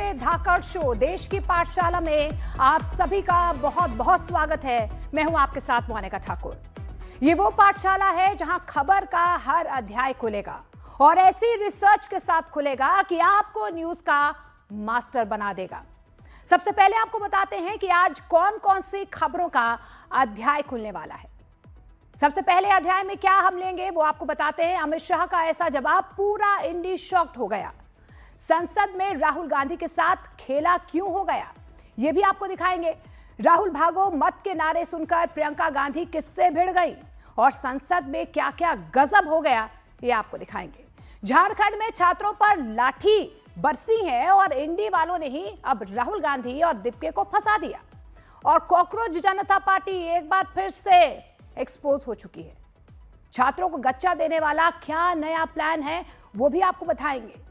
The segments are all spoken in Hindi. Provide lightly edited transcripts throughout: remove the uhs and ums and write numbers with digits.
ये धाकड़ शो देश की पाठशाला में आप सभी का बहुत बहुत स्वागत है। मैं हूं आपके साथ मोनिका ठाकुर। ये वो पाठशाला है जहां खबर का हर अध्याय खुलेगा और ऐसी रिसर्च के साथ खुलेगा कि आपको न्यूज का मास्टर बना देगा। सबसे पहले आपको बताते हैं कि आज कौन कौन सी खबरों का अध्याय खुलने वाला है। सबसे पहले अध्याय में क्या हम लेंगे वो आपको बताते हैं। अमित शाह का ऐसा जवाब, पूरा इंडी शॉक्ड हो गया। संसद में राहुल गांधी के साथ खेला क्यों हो गया, यह भी आपको दिखाएंगे। राहुल भागो मत के नारे सुनकर प्रियंका गांधी किससे भिड़ गई और संसद में क्या क्या गजब हो गया, ये आपको दिखाएंगे। झारखंड में छात्रों पर लाठी बरसी है और इंडी वालों ने ही अब राहुल गांधी और दीपके को फंसा दिया और कॉकरोच जनता पार्टी एक बार फिर से एक्सपोज हो चुकी है। छात्रों को गच्चा देने वाला क्या नया प्लान है वो भी आपको बताएंगे।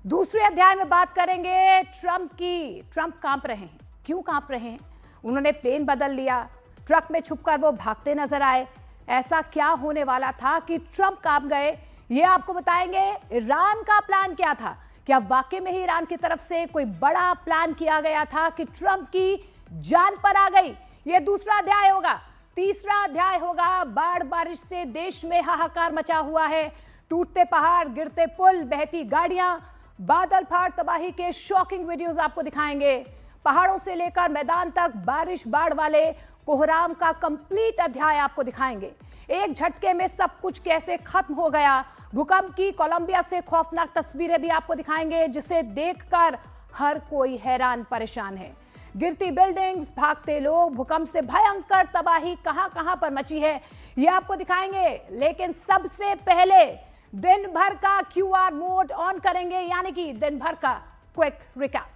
दूसरे अध्याय में बात करेंगे ट्रंप की। ट्रंप कांप रहे हैं, क्यों कांप रहे हैं? उन्होंने प्लेन बदल लिया, ट्रक में छुपकर वो भागते नजर आए। ऐसा क्या होने वाला था कि ट्रंप कांप गए, ये आपको बताएंगे। ईरान का प्लान क्या था? क्या वाकई में ही ईरान की तरफ से कोई बड़ा प्लान किया गया था कि ट्रंप की जान पर आ गई? ये दूसरा अध्याय होगा। तीसरा अध्याय होगा बाढ़ बारिश से देश में हाहाकार मचा हुआ है। टूटते पहाड़, गिरते पुल, बहती गाड़ियां, बादल फाड़ तबाही के शॉकिंग वीडियोस आपको दिखाएंगे। पहाड़ों से लेकर मैदान तक बारिश बाढ़ वाले कोहराम का कंप्लीट अध्याय आपको दिखाएंगे। एक झटके में सब कुछ कैसे खत्म हो गया। भूकंप की कोलंबिया से खौफनाक तस्वीरें भी आपको दिखाएंगे, जिसे देखकर हर कोई हैरान परेशान है। गिरती बिल्डिंग्स, भागते लोग, भूकंप से भयंकर तबाही कहां कहां पर मची है, यह आपको दिखाएंगे। लेकिन सबसे पहले दिन भर का क्यूआर मोड ऑन करेंगे, यानी कि दिन भर का क्विक रिकैप।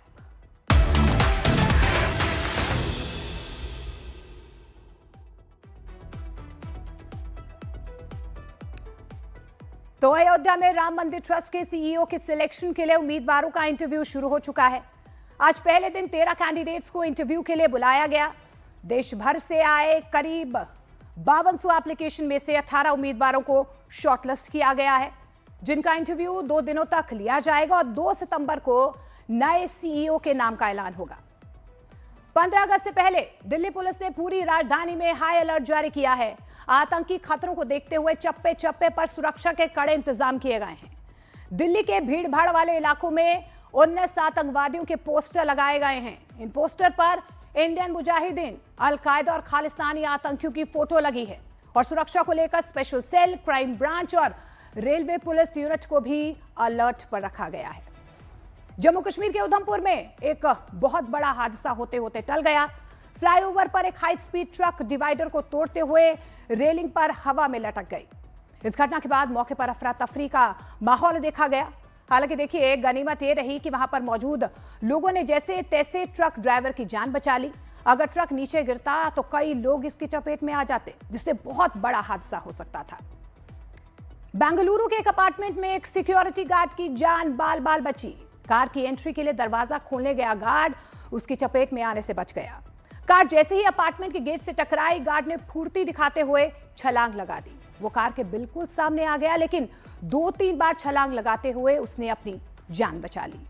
तो अयोध्या में राम मंदिर ट्रस्ट के सीईओ के सिलेक्शन के लिए उम्मीदवारों का इंटरव्यू शुरू हो चुका है। आज पहले दिन 13 कैंडिडेट्स को इंटरव्यू के लिए बुलाया गया। देश भर से आए करीब 5200 एप्लीकेशन में से 18 उम्मीदवारों को शॉर्टलिस्ट किया गया है, जिनका इंटरव्यू 2 दिनों तक लिया जाएगा और 2 सितंबर को नए सीईओ के नाम का ऐलान होगा। 15 अगस्त से पहले दिल्ली पुलिस ने पूरी राजधानी में हाई अलर्ट जारी किया है। आतंकी खतरों को देखते हुए चप्पे चप्पे पर सुरक्षा के कड़े इंतजाम किए गए हैं। दिल्ली के भीड़ भाड़ वाले इलाकों में 19 आतंकवादियों के पोस्टर लगाए गए हैं। इन पोस्टर पर इंडियन मुजाहिदीन, अलकायदा और खालिस्तानी आतंकियों की फोटो लगी है और सुरक्षा को लेकर स्पेशल सेल, क्राइम ब्रांच और रेलवे पुलिस यूनिट को भी अलर्ट पर रखा गया है। जम्मू कश्मीर के उधमपुर में एक बहुत बड़ा हादसा होते होते टल गया। फ्लाईओवर पर एक हाई स्पीड ट्रक डिवाइडर को तोड़ते हुए रेलिंग पर हवा में लटक गई। इस घटना के बाद मौके पर अफरा तफरी का माहौल देखा गया। हालांकि देखिए, गनीमत ये रही कि वहां पर मौजूद लोगों ने जैसे तैसे ट्रक ड्राइवर की जान बचा ली। अगर ट्रक नीचे गिरता तो कई लोग इसकी चपेट में आ जाते, जिससे बहुत बड़ा हादसा हो सकता था। बेंगलुरु के एक अपार्टमेंट में एक सिक्योरिटी गार्ड की जान बाल बाल बची। कार की एंट्री के लिए दरवाजा खोलने गया गार्ड उसकी चपेट में आने से बच गया। कार जैसे ही अपार्टमेंट के गेट से टकराई, गार्ड ने फुर्ती दिखाते हुए छलांग लगा दी। वो कार के बिल्कुल सामने आ गया, लेकिन 2-3 बार छलांग लगाते हुए उसने अपनी जान बचा ली।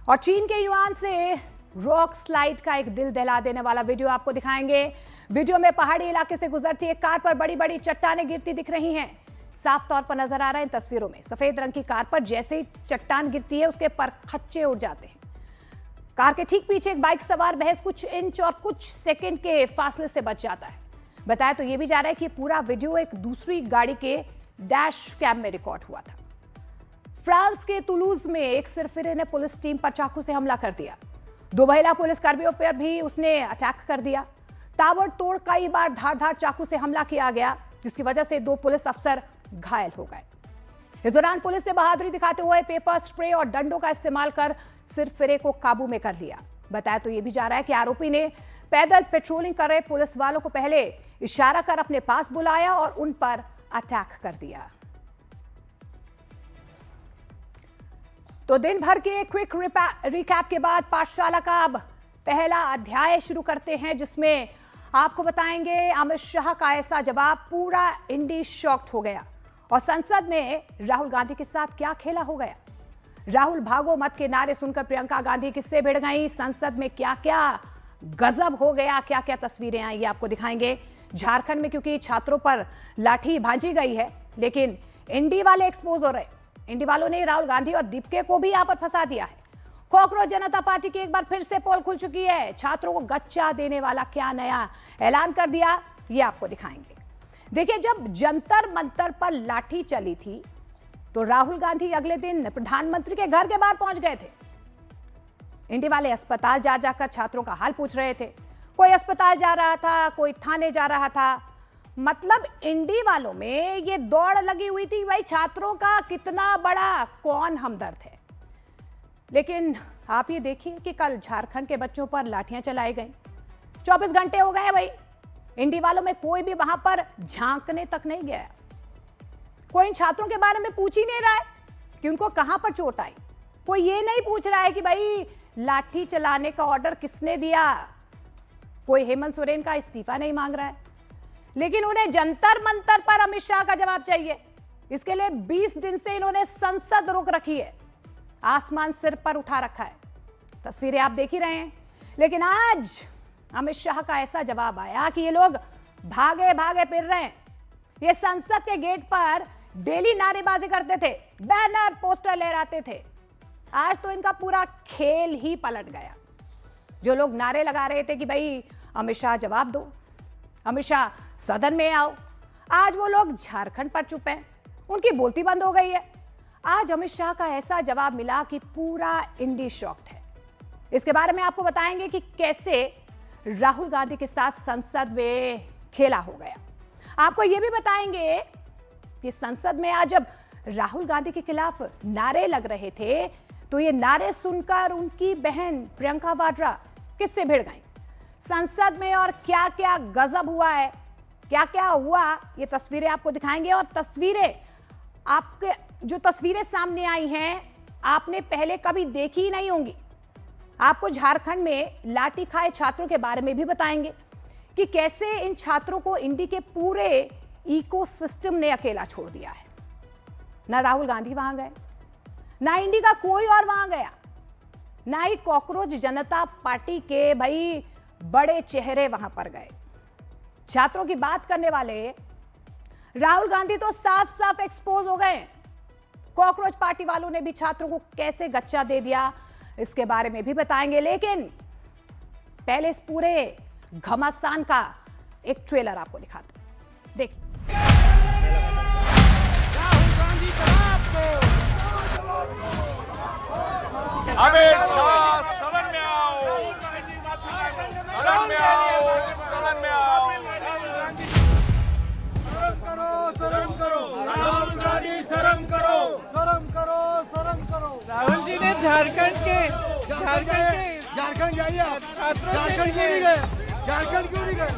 और चीन के युआन से रॉक स्लाइड का एक दिल दहला देने वाला वीडियो आपको दिखाएंगे। वीडियो में पहाड़ी इलाके से गुजरती एक कार पर बड़ी बड़ी चट्टानें गिरती दिख रही हैं। साफ तौर पर नजर आ रहा है इन तस्वीरों में। सफेद रंग की कार पर जैसे ही चट्टान गिरती है, उसके पर खच्चे उड़ जाते हैं। कार के ठीक पीछे एक बाइक सवार महज कुछ इंच और कुछ सेकंड के फासले से बच जाता है। बताया तो यह भी जा रहा है कि पूरा वीडियो एक दूसरी गाड़ी के डैश कैम में रिकॉर्ड हुआ था। फ्रांस के तुलूज में एक सिरफिरे ने पुलिस टीम पर चाकू से हमला कर दिया। 2 महिला पुलिसकर्मियों पर भी उसने अटैक कर दिया। ताबड़तोड़ कई बार धार चाकू से हमला किया गया, जिसकी वजह से 2 पुलिस अफसर घायल हो गए। इस दौरान पुलिस ने बहादुरी दिखाते हुए पेपर स्प्रे और डंडों का इस्तेमाल कर सिरफिरे को काबू में कर लिया। बताया तो यह भी जा रहा है कि आरोपी ने पैदल पेट्रोलिंग कर रहे पुलिस वालों को पहले इशारा कर अपने पास बुलाया और उन पर अटैक कर दिया। तो दिन भर के क्विक रिकैप के बाद पाठशाला का अब पहला अध्याय शुरू करते हैं, जिसमें आपको बताएंगे अमित शाह का ऐसा जवाब, पूरा इंडी शॉक्ड हो गया और संसद में राहुल गांधी के साथ क्या खेला हो गया। राहुल भागो मत के नारे सुनकर प्रियंका गांधी किससे भिड़ गई, संसद में क्या क्या गजब हो गया, क्या क्या तस्वीरें आई, ये आपको दिखाएंगे। झारखंड में क्योंकि छात्रों पर लाठी भांजी गई है, लेकिन इंडी वाले एक्सपोज हो रहे। इंडी वालों ने राहुल गांधी और दीपके को भी यहां पर फंसा दिया है। कॉकरोच जनता पार्टी की एक बार फिर से पोल खुल चुकी है। छात्रों को गच्चा देने वाला क्या नया ऐलान कर दिया, ये आपको दिखाएंगे। देखिए, जब जंतर मंतर पर लाठी चली थी तो राहुल गांधी अगले दिन प्रधानमंत्री के घर के बाहर पहुंच गए थे। इंडी वाले अस्पताल जा जाकर छात्रों का हाल पूछ रहे थे। कोई अस्पताल जा रहा था, कोई थाने जा रहा था। मतलब इंडी वालों में ये दौड़ लगी हुई थी, भाई छात्रों का कितना बड़ा कौन हमदर्द है। लेकिन आप ये देखिए कि कल झारखंड के बच्चों पर लाठियां चलाई गई। 24 घंटे हो गए भाई, इंडी वालों में कोई भी वहां पर झांकने तक नहीं गया। कोई इन छात्रों के बारे में पूछ ही नहीं रहा है कि उनको कहां पर चोट आई। कोई ये नहीं पूछ रहा है कि भाई लाठी चलाने का ऑर्डर किसने दिया। कोई हेमंत सोरेन का इस्तीफा नहीं मांग रहा है, लेकिन उन्हें जंतर मंतर पर अमित शाह का जवाब चाहिए। इसके लिए 20 दिन से इन्होंने संसद रोक रखी है, आसमान सिर पर उठा रखा है। तस्वीरें आप देख ही रहे हैं। लेकिन आज अमित शाह का ऐसा जवाब आया कि ये लोग भागे भागे फिर रहे हैं। ये संसद के गेट पर डेली नारेबाजी करते थे, बैनर पोस्टर लहराते थे। आज तो इनका पूरा खेल ही पलट गया। जो लोग नारे लगा रहे थे कि भाई अमित शाह जवाब दो, अमित शाह सदन में आओ, आज वो लोग झारखंड पर चुप हैं, उनकी बोलती बंद हो गई है। आज अमित शाह का ऐसा जवाब मिला कि पूरा इंडी शॉक्ड है। इसके बारे में आपको बताएंगे कि कैसे राहुल गांधी के साथ संसद में खेला हो गया। आपको यह भी बताएंगे कि संसद में आज जब राहुल गांधी के खिलाफ नारे लग रहे थे तो ये नारे सुनकर उनकी बहन प्रियंका वाड्रा किससे भिड़ गई संसद में, और क्या क्या गजब हुआ है, क्या क्या हुआ, ये तस्वीरें आपको दिखाएंगे। और तस्वीरें आपके जो तस्वीरें सामने आई हैं आपने पहले कभी देखी ही नहीं होंगी। आपको झारखंड में लाठी खाए छात्रों के बारे में भी बताएंगे कि कैसे इन छात्रों को इंडी के पूरे इकोसिस्टम ने अकेला छोड़ दिया है। ना राहुल गांधी वहां गए, ना इंडी का कोई और वहां गया, ना ही कॉकरोच जनता पार्टी के भाई बड़े चेहरे वहां पर गए। छात्रों की बात करने वाले राहुल गांधी तो साफ साफ एक्सपोज हो गए। कॉकरोच पार्टी वालों ने भी छात्रों को कैसे गच्चा दे दिया, इसके बारे में भी बताएंगे। लेकिन पहले इस पूरे घमासान का एक ट्रेलर आपको दिखाते हैं, देखिए। अमित शाह सदन में आओ, सदन में आओ, सदन में आओ। शर्म करो, राहुल गांधी शर्म करो, शर्म करो, शर्म करो। राहुल जी ने झारखंड जाइए, छात्रों झारखंड क्यों नहीं गए, झारखंड क्यों नहीं गए?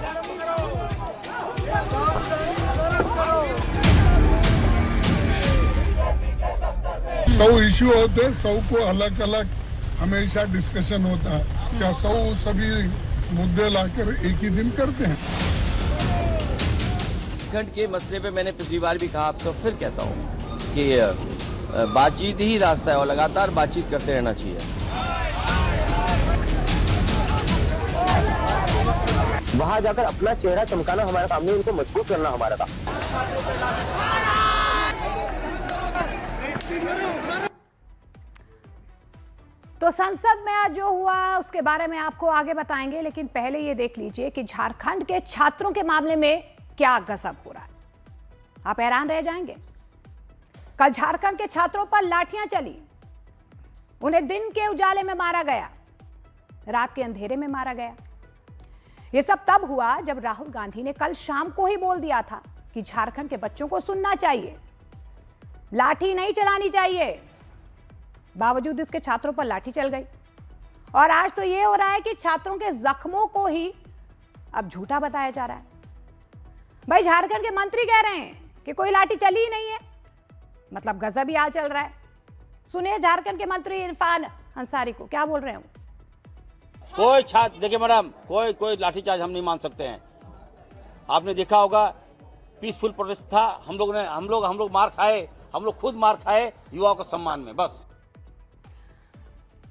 सौ इश्यू होते, सौ को अलग अलग हमेशा डिस्कशन होता है। क्या सौ सभी मुद्दे लाकर एक ही दिन करते हैं? झारखंड के मसले पे मैंने पिछली बार भी कहा, आपसे फिर कहता हूँ कि बातचीत ही रास्ता है और लगातार बातचीत करते रहना चाहिए। वहां जाकर अपना चेहरा चमकाना हमारा काम नहीं, उनको मजबूत करना हमारा काम। तो संसद में आज जो हुआ उसके बारे में आपको आगे बताएंगे, लेकिन पहले ये देख लीजिए कि झारखंड के छात्रों के मामले में क्या गजब हो रहा है। आप हैरान रह जाएंगे। कल झारखंड के छात्रों पर लाठियां चली, उन्हें दिन के उजाले में मारा गया, रात के अंधेरे में मारा गया। यह सब तब हुआ जब राहुल गांधी ने कल शाम को ही बोल दिया था कि झारखंड के बच्चों को सुनना चाहिए, लाठी नहीं चलानी चाहिए। बावजूद इसके छात्रों पर लाठी चल गई। और आज तो यह हो रहा है कि छात्रों के जख्मों को ही अब झूठा बताया जा रहा है। भाई झारखंड के मंत्री कह रहे हैं कि कोई लाठी चली ही नहीं है, मतलब गजब ही हाल चल रहा है। सुनिए झारखंड के मंत्री इरफान अंसारी को क्या बोल रहे हैं। कोई छात्र देखिए मैडम, कोई लाठीचार्ज हम नहीं मान सकते हैं। आपने देखा होगा पीसफुल प्रोटेस्ट था, हम लोग मार खाए, हम लोग खुद मार खाए युवाओं के सम्मान में। बस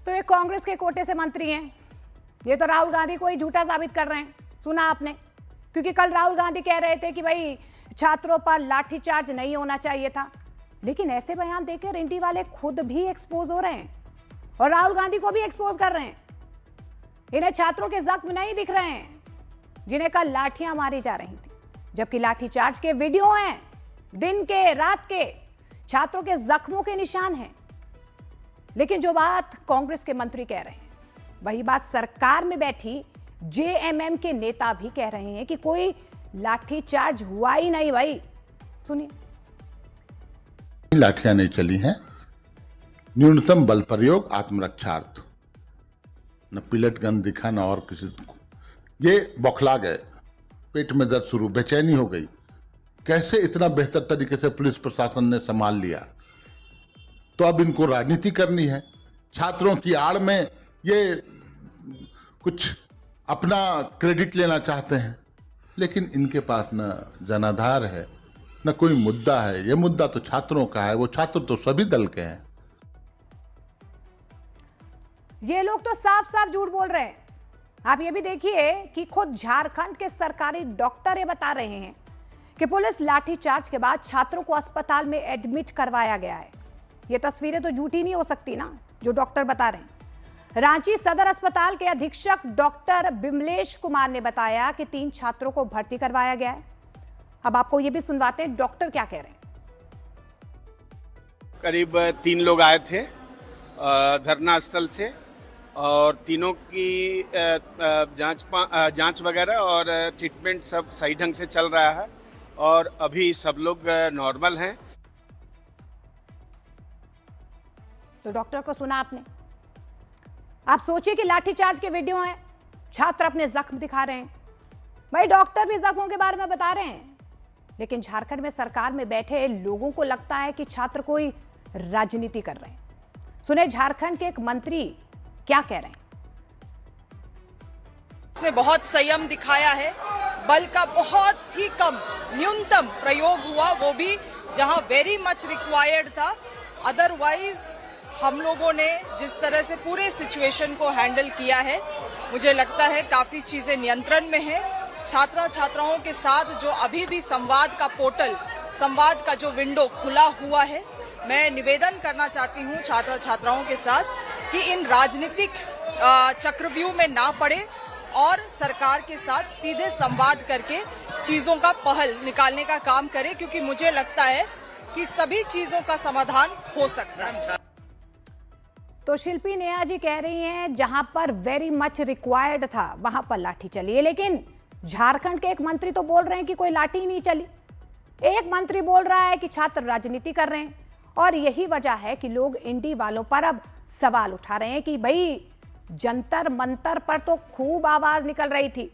तो ये कांग्रेस के कोटे से मंत्री हैं, ये तो राहुल गांधी को ही झूठा साबित कर रहे हैं। सुना आपने, क्योंकि कल राहुल गांधी कह रहे थे कि भाई छात्रों पर लाठीचार्ज नहीं होना चाहिए था, लेकिन ऐसे बयान देकर इंडी वाले खुद भी एक्सपोज हो रहे हैं और राहुल गांधी को भी एक्सपोज कर रहे हैं। इन्हें छात्रों के जख्म नहीं दिख रहे हैं जिन्हें कल लाठियां मारी जा रही थी, जबकि लाठीचार्ज के वीडियो हैं, दिन के रात के छात्रों के जख्मों के निशान हैं। लेकिन जो बात कांग्रेस के मंत्री कह रहे हैं, वही बात सरकार में बैठी जेएमएम के नेता भी कह रहे हैं कि कोई लाठीचार्ज हुआ ही नहीं। भाई सुनिए। लाठियां नहीं चली हैं, न्यूनतम बल प्रयोग आत्मरक्षार्थ, न पिलट गन दिखा न और किसी को। ये बौखला गए, पेट में दर्द शुरू, बेचैनी हो गई, कैसे इतना बेहतर तरीके से पुलिस प्रशासन ने संभाल लिया। तो अब इनको राजनीति करनी है, छात्रों की आड़ में ये कुछ अपना क्रेडिट लेना चाहते हैं, लेकिन इनके पास न जनाधार है न कोई मुद्दा है। ये मुद्दा तो छात्रों का है, वो छात्र तो सभी दल के हैं। ये लोग तो साफ साफ झूठ बोल रहे हैं। आप ये भी देखिए कि खुद झारखंड के सरकारी डॉक्टर ये बता रहे हैं कि पुलिस लाठीचार्ज के बाद छात्रों को अस्पताल में एडमिट करवाया गया है। ये तस्वीरें तो झूठी नहीं हो सकती ना, जो डॉक्टर बता रहे हैं। रांची सदर अस्पताल के अधीक्षक डॉक्टर बिमलेश कुमार ने बताया कि 3 छात्रों को भर्ती करवाया गया है। अब आपको ये भी सुनवाते हैं डॉक्टर क्या कह रहे हैं। करीब 3 लोग आए थे धरना स्थल से, और तीनों की जांच वगैरह और ट्रीटमेंट सब सही ढंग से चल रहा है और अभी सब लोग नॉर्मल हैं। तो डॉक्टर को सुना आपने। आप सोचिए कि लाठीचार्ज के वीडियो हैं, छात्र अपने जख्म दिखा रहे हैं, भाई डॉक्टर भी जख्मों के बारे में बता रहे हैं, लेकिन झारखंड में सरकार में बैठे लोगों को लगता है कि छात्र कोई राजनीति कर रहे हैं। सुने झारखंड के एक मंत्री क्या कह रहे हैं। इसने बहुत संयम दिखाया है, बल का बहुत ही कम न्यूनतम प्रयोग हुआ, वो भी जहां वेरी मच रिक्वायर्ड था। अदरवाइज हम लोगों ने जिस तरह से पूरे सिचुएशन को हैंडल किया है, मुझे लगता है काफी चीजें नियंत्रण में है। छात्राओं के साथ जो अभी भी संवाद का पोर्टल, संवाद का जो विंडो खुला हुआ है, मैं निवेदन करना चाहती हूँ छात्राओं के साथ कि इन राजनीतिक चक्रव्यूह में ना पड़े और सरकार के साथ सीधे संवाद करके चीजों का पहल निकालने का काम करे, क्योंकि मुझे लगता है कि सभी चीजों का समाधान हो सकता है। तो शिल्पी नेहा जी कह रही हैं जहां पर वेरी मच रिक्वायर्ड था वहां पर लाठी चली है, लेकिन झारखंड के एक मंत्री तो बोल रहे हैं कि कोई लाठी ही नहीं चली। एक मंत्री बोल रहा है कि छात्र राजनीति कर रहे हैं, और यही वजह है कि लोग इंडी वालों पर अब सवाल उठा रहे हैं कि भाई जंतर मंतर पर तो खूब आवाज निकल रही थी,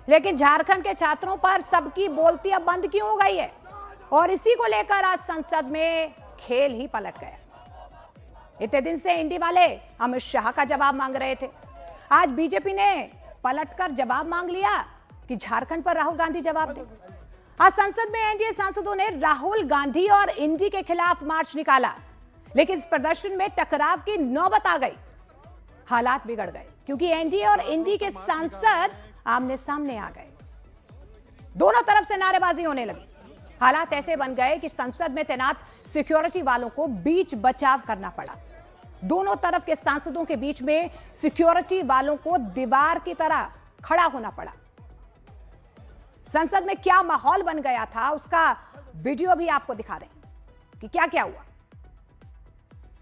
लेकिन झारखंड के छात्रों पर सबकी बोलती अब बंद क्यों हो गई है। और इसी को लेकर आज संसद में खेल ही पलट गया। इतने दिन से इंडी वाले अमित शाह का जवाब मांग रहे थे, आज बीजेपी ने पलटकर जवाब मांग लिया कि झारखंड पर राहुल गांधी जवाब दे। आज संसद में एनडीए सांसदों ने राहुल गांधी और इंडी के खिलाफ मार्च निकाला, लेकिन इस प्रदर्शन में टकराव की नौबत आ गई। हालात बिगड़ गए क्योंकि एनडीए और इंडी के सांसद आमने सामने आ गए, दोनों तरफ से नारेबाजी होने लगी। हालात ऐसे बन गए कि संसद में तैनात सिक्योरिटी वालों को बीच बचाव करना पड़ा। दोनों तरफ के सांसदों के बीच में सिक्योरिटी वालों को दीवार की तरह खड़ा होना पड़ा। संसद में क्या माहौल बन गया था उसका वीडियो भी आपको दिखा रहे हैं कि क्या क्या हुआ।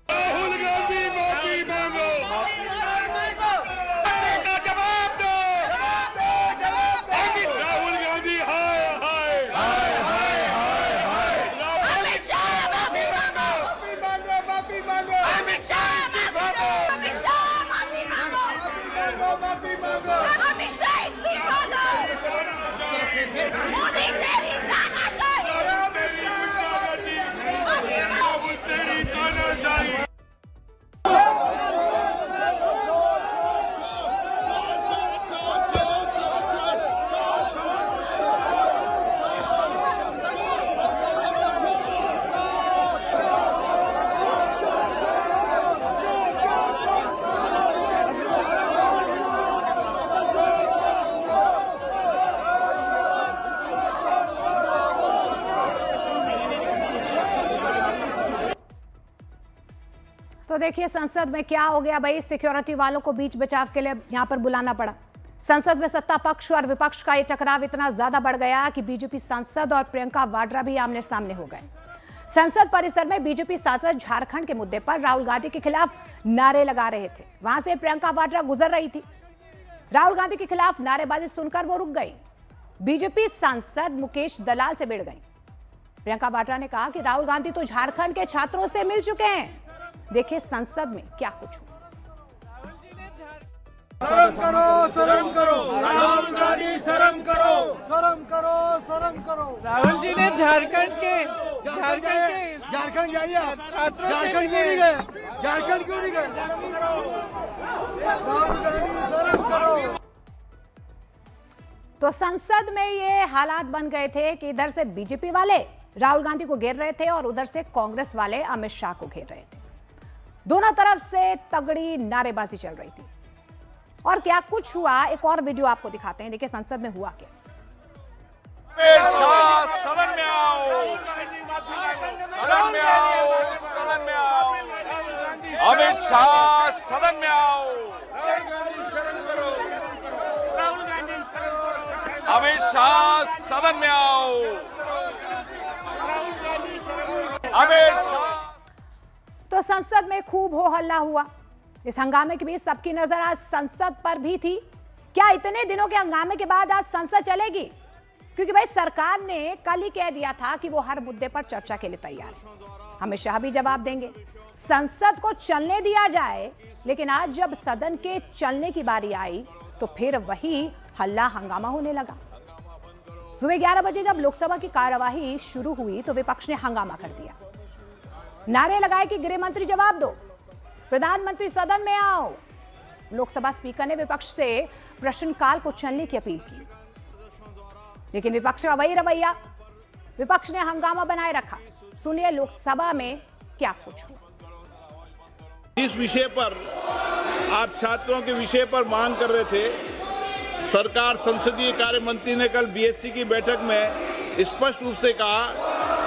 राहुल गांधी माफी मांगो, का जवाब दो, राहुल गांधी हाय हाय हाय हाय हाय हाय, अमित शाह माफी मांगो, माफी मांगो, अमित शाह माफी मांगो, अमित शाह माफी मांगो, माफी मांगो, अमित शाह इस्तीफा दो, मोदी तेरी तानाशाही, अमित शाह माफी मांगो, तेरी तानाशाही। तो देखिए संसद में क्या हो गया भाई, सिक्योरिटी वालों को बीच बचाव के लिए यहां पर बुलाना पड़ा। संसद में सत्ता पक्ष और विपक्ष का ये टकराव इतना ज्यादा बढ़ गया कि बीजेपी सांसद और प्रियंका वाड्रा भी आमने सामने हो गए। संसद परिसर में बीजेपी सांसद झारखंड के मुद्दे पर राहुल गांधी के खिलाफ नारे लगा रहे थे। वहां से प्रियंका वाड्रा गुजर रही थी। राहुल गांधी के खिलाफ नारेबाजी सुनकर वो रुक गई। बीजेपी सांसद मुकेश दलाल से भिड़ गई। प्रियंका वाड्रा ने कहा कि राहुल गांधी तो झारखंड के छात्रों से मिल चुके हैं। देखिए संसद में क्या कुछ हुआ। शर्म करो राहुल गांधी, शर्म करो, शर्म करो, शर्म करो। राहुल जी ने झारखंड जाइए, झारखंड क्यों नहीं गए? झारखंड क्यों नहीं गए? राहुल गांधी, शर्म करो। तो संसद में ये हालात बन गए थे कि इधर से बीजेपी वाले राहुल गांधी को घेर रहे थे और उधर से कांग्रेस वाले अमित शाह को घेर रहे थे। दोनों तरफ से तगड़ी नारेबाजी चल रही थी। और क्या कुछ हुआ, एक और वीडियो आपको दिखाते हैं। देखिए संसद में हुआ क्या। अमित शाह सदन में आओ, सदन में आओ, सदन में आओ। अमित शाह सदन में आओ। अमित शाह सदन में आओ। अमित शाह। तो संसद में खूब हो हल्ला हुआ। इस हंगामे के बीच सबकी नजर आज संसद पर भी थी। क्या इतने दिनों के हंगामे के बाद आज संसद चलेगी? क्योंकि भाई सरकार ने कल ही कह दिया था कि वो हर मुद्दे पर चर्चा के लिए तैयार है। अमित शाह भी जवाब देंगे। संसद को चलने दिया जाए, लेकिन आज जब सदन के चलने की बारी आई तो फिर वही हल्ला हंगामा होने लगा। सुबह 11 बजे जब लोकसभा की कार्यवाही शुरू हुई तो विपक्ष ने हंगामा कर दिया। नारे लगाए कि गृह मंत्री जवाब दो, प्रधानमंत्री सदन में आओ। लोकसभा स्पीकर ने विपक्ष से प्रश्नकाल को चलने की अपील की, लेकिन विपक्ष का वही रवैया। विपक्ष ने हंगामा बनाए रखा। सुनिए लोकसभा में क्या कुछ हुआ। इस विषय पर आप छात्रों के विषय पर मांग कर रहे थे। सरकार संसदीय कार्य मंत्री ने कल बीएससी की बैठक में स्पष्ट रूप से कहा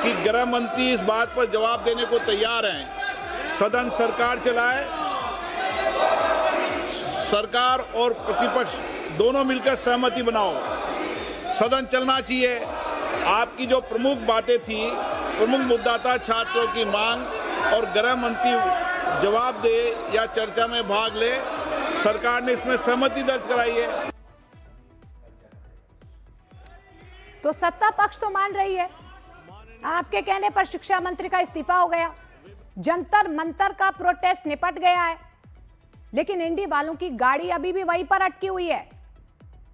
कि गृह मंत्री इस बात पर जवाब देने को तैयार हैं। सदन सरकार चलाए, सरकार और प्रतिपक्ष दोनों मिलकर सहमति बनाओ। सदन चलना चाहिए। आपकी जो प्रमुख बातें थी, प्रमुख मुद्दा था छात्रों की मांग और गृह मंत्री जवाब दे या चर्चा में भाग ले। सरकार ने इसमें सहमति दर्ज कराई है। तो सत्ता पक्ष तो मान रही है। आपके कहने पर शिक्षा मंत्री का इस्तीफा हो गया। जंतर मंतर का प्रोटेस्ट निपट गया है, लेकिन इंडी वालों की गाड़ी अभी भी वहीं पर अटकी हुई है।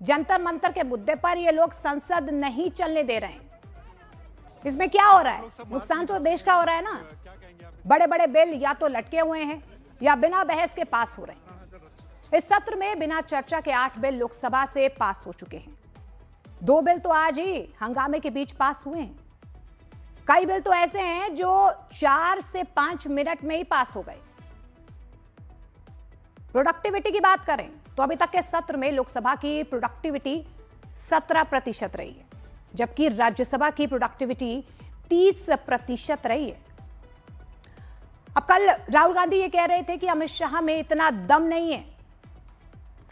जंतर मंतर के मुद्दे पर ये लोग संसद नहीं चलने दे रहे हैं। इसमें क्या हो रहा है? नुकसान तो देश का हो रहा है ना। बड़े बड़े बिल या तो लटके हुए हैं या बिना बहस के पास हो रहे हैं। इस सत्र में बिना चर्चा के 8 बिल लोकसभा से पास हो चुके हैं। 2 बिल तो आज ही हंगामे के बीच पास हुए हैं। कई बिल तो ऐसे हैं जो 4 से 5 मिनट में ही पास हो गए। प्रोडक्टिविटी की बात करें तो अभी तक के सत्र में लोकसभा की प्रोडक्टिविटी 17% रही है, जबकि राज्यसभा की प्रोडक्टिविटी 30% रही है। अब कल राहुल गांधी ये कह रहे थे कि अमित शाह में इतना दम नहीं है।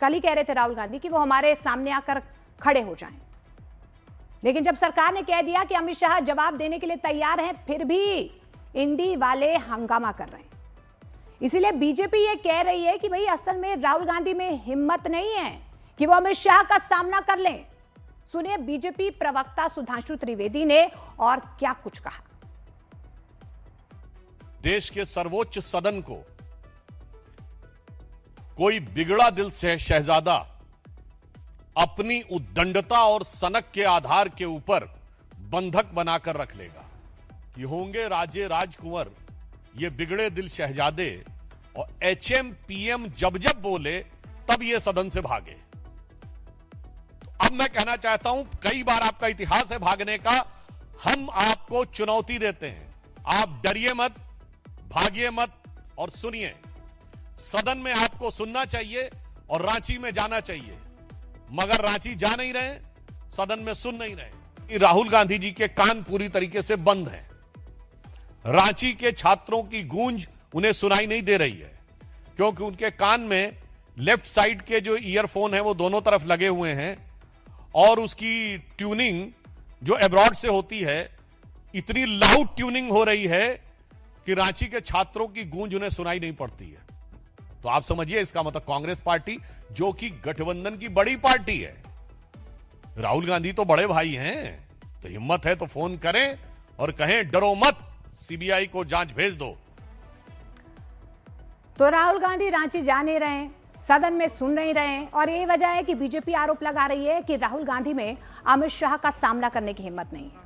कल ही कह रहे थे राहुल गांधी कि वो हमारे सामने आकर खड़े हो जाएं। लेकिन जब सरकार ने कह दिया कि अमित शाह जवाब देने के लिए तैयार हैं, फिर भी इंडी वाले हंगामा कर रहे हैं। इसीलिए बीजेपी ये कह रही है कि भाई असल में राहुल गांधी में हिम्मत नहीं है कि वो अमित शाह का सामना कर लें। सुनिए बीजेपी प्रवक्ता सुधांशु त्रिवेदी ने और क्या कुछ कहा। देश के सर्वोच्च सदन को कोई बिगड़ा दिल से शहजादा अपनी उद्दंडता और सनक के आधार के ऊपर बंधक बनाकर रख लेगा। ये होंगे राजे राजकुंवर, ये बिगड़े दिल शहजादे, और एचएम पीएम जब जब बोले तब ये सदन से भागे। तो अब मैं कहना चाहता हूं, कई बार आपका इतिहास है भागने का। हम आपको चुनौती देते हैं, आप डरिए मत, भागिए मत और सुनिए। सदन में आपको सुनना चाहिए और रांची में जाना चाहिए, मगर रांची जा नहीं रहे, सदन में सुन नहीं रहे। राहुल गांधी जी के कान पूरी तरीके से बंद हैं। रांची के छात्रों की गूंज उन्हें सुनाई नहीं दे रही है, क्योंकि उनके कान में लेफ्ट साइड के जो ईयरफोन है वो दोनों तरफ लगे हुए हैं और उसकी ट्यूनिंग जो एब्रॉड से होती है इतनी लाउड ट्यूनिंग हो रही है कि रांची के छात्रों की गूंज उन्हें सुनाई नहीं पड़ती है। तो आप समझिए, इसका मतलब कांग्रेस पार्टी जो कि गठबंधन की बड़ी पार्टी है, राहुल गांधी तो बड़े भाई हैं, तो हिम्मत है तो फोन करें और कहें डरो मत, सीबीआई को जांच भेज दो। तो राहुल गांधी रांची जा नहीं रहे हैं, सदन में सुन नहीं रहे हैं और यही वजह है कि बीजेपी आरोप लगा रही है कि राहुल गांधी में अमित शाह का सामना करने की हिम्मत नहीं है।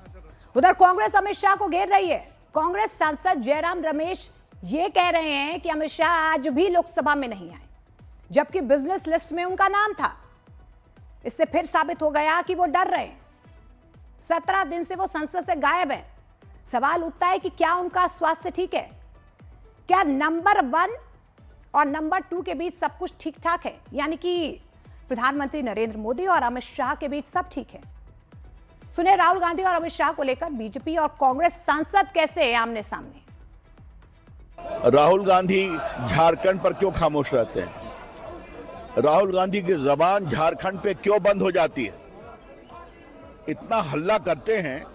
उधर कांग्रेस अमित शाह को घेर रही है। कांग्रेस सांसद जयराम रमेश ये कह रहे हैं कि अमित शाह आज भी लोकसभा में नहीं आए, जबकि बिजनेस लिस्ट में उनका नाम था। इससे फिर साबित हो गया कि वो डर रहे हैं। 17 दिन से वो संसद से गायब है। सवाल उठता है कि क्या उनका स्वास्थ्य ठीक है? क्या नंबर 1 और नंबर 2 के बीच सब कुछ ठीक ठाक है? यानी कि प्रधानमंत्री नरेंद्र मोदी और अमित शाह के बीच सब ठीक है। सुने राहुल गांधी और अमित शाह को लेकर बीजेपी और कांग्रेस सांसद कैसे आमने सामने। राहुल गांधी झारखंड पर क्यों खामोश रहते हैं? राहुल गांधी की जबान झारखंड पे क्यों बंद हो जाती है? इतना हल्ला करते हैं,